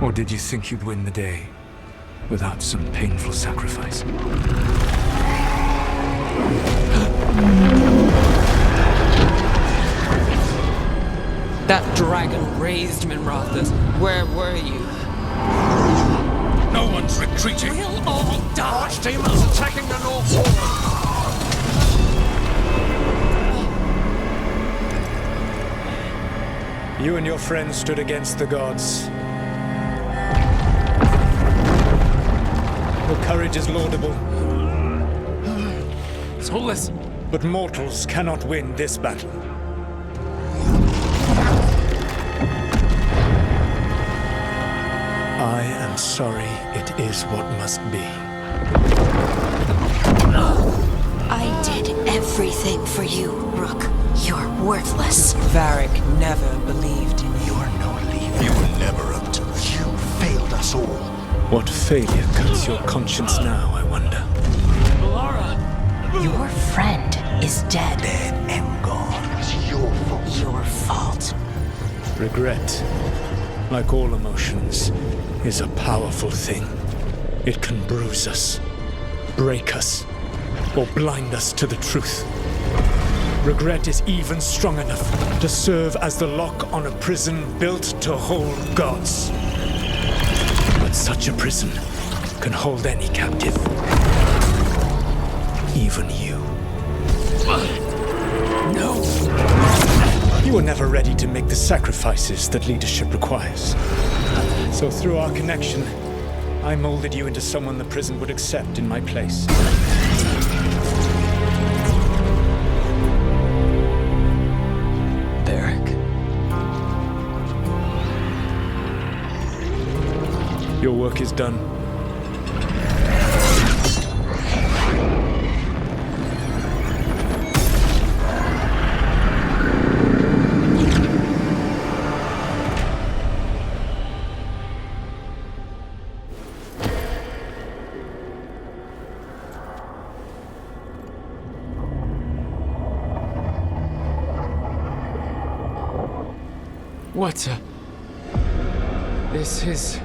Or did you think you'd win the day without some painful sacrifice? That dragon raised Minrathus. Where were you? No one's retreating. We'll all die. Archdemons attacking the North Wall. You and your friends stood against the gods. Your courage is laudable. Solus! But mortals cannot win this battle. I am sorry it is what must be. I did everything for you, Rook. You're worthless. Varric never believed in you. You are no leader. You were never up to it. You failed us all. What failure cuts your conscience now, I wonder? Your friend is dead. Dead and gone. It's your fault. Your fault. Regret, like all emotions, is a powerful thing. It can bruise us, break us, or blind us to the truth. Regret is even strong enough to serve as the lock on a prison built to hold gods. But such a prison can hold any captive. Even you. No. You were never ready to make the sacrifices that leadership requires. So through our connection, I molded you into someone the prison would accept in my place. Your work is done. What? This is...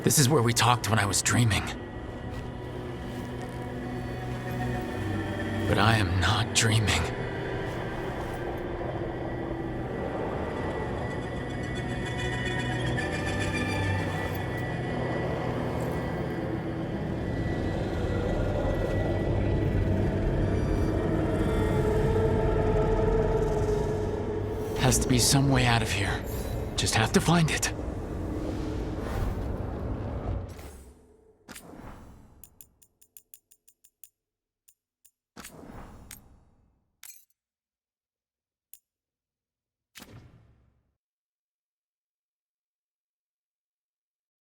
This is where we talked when I was dreaming. But I am not dreaming. Has to be some way out of here. Just have to find it.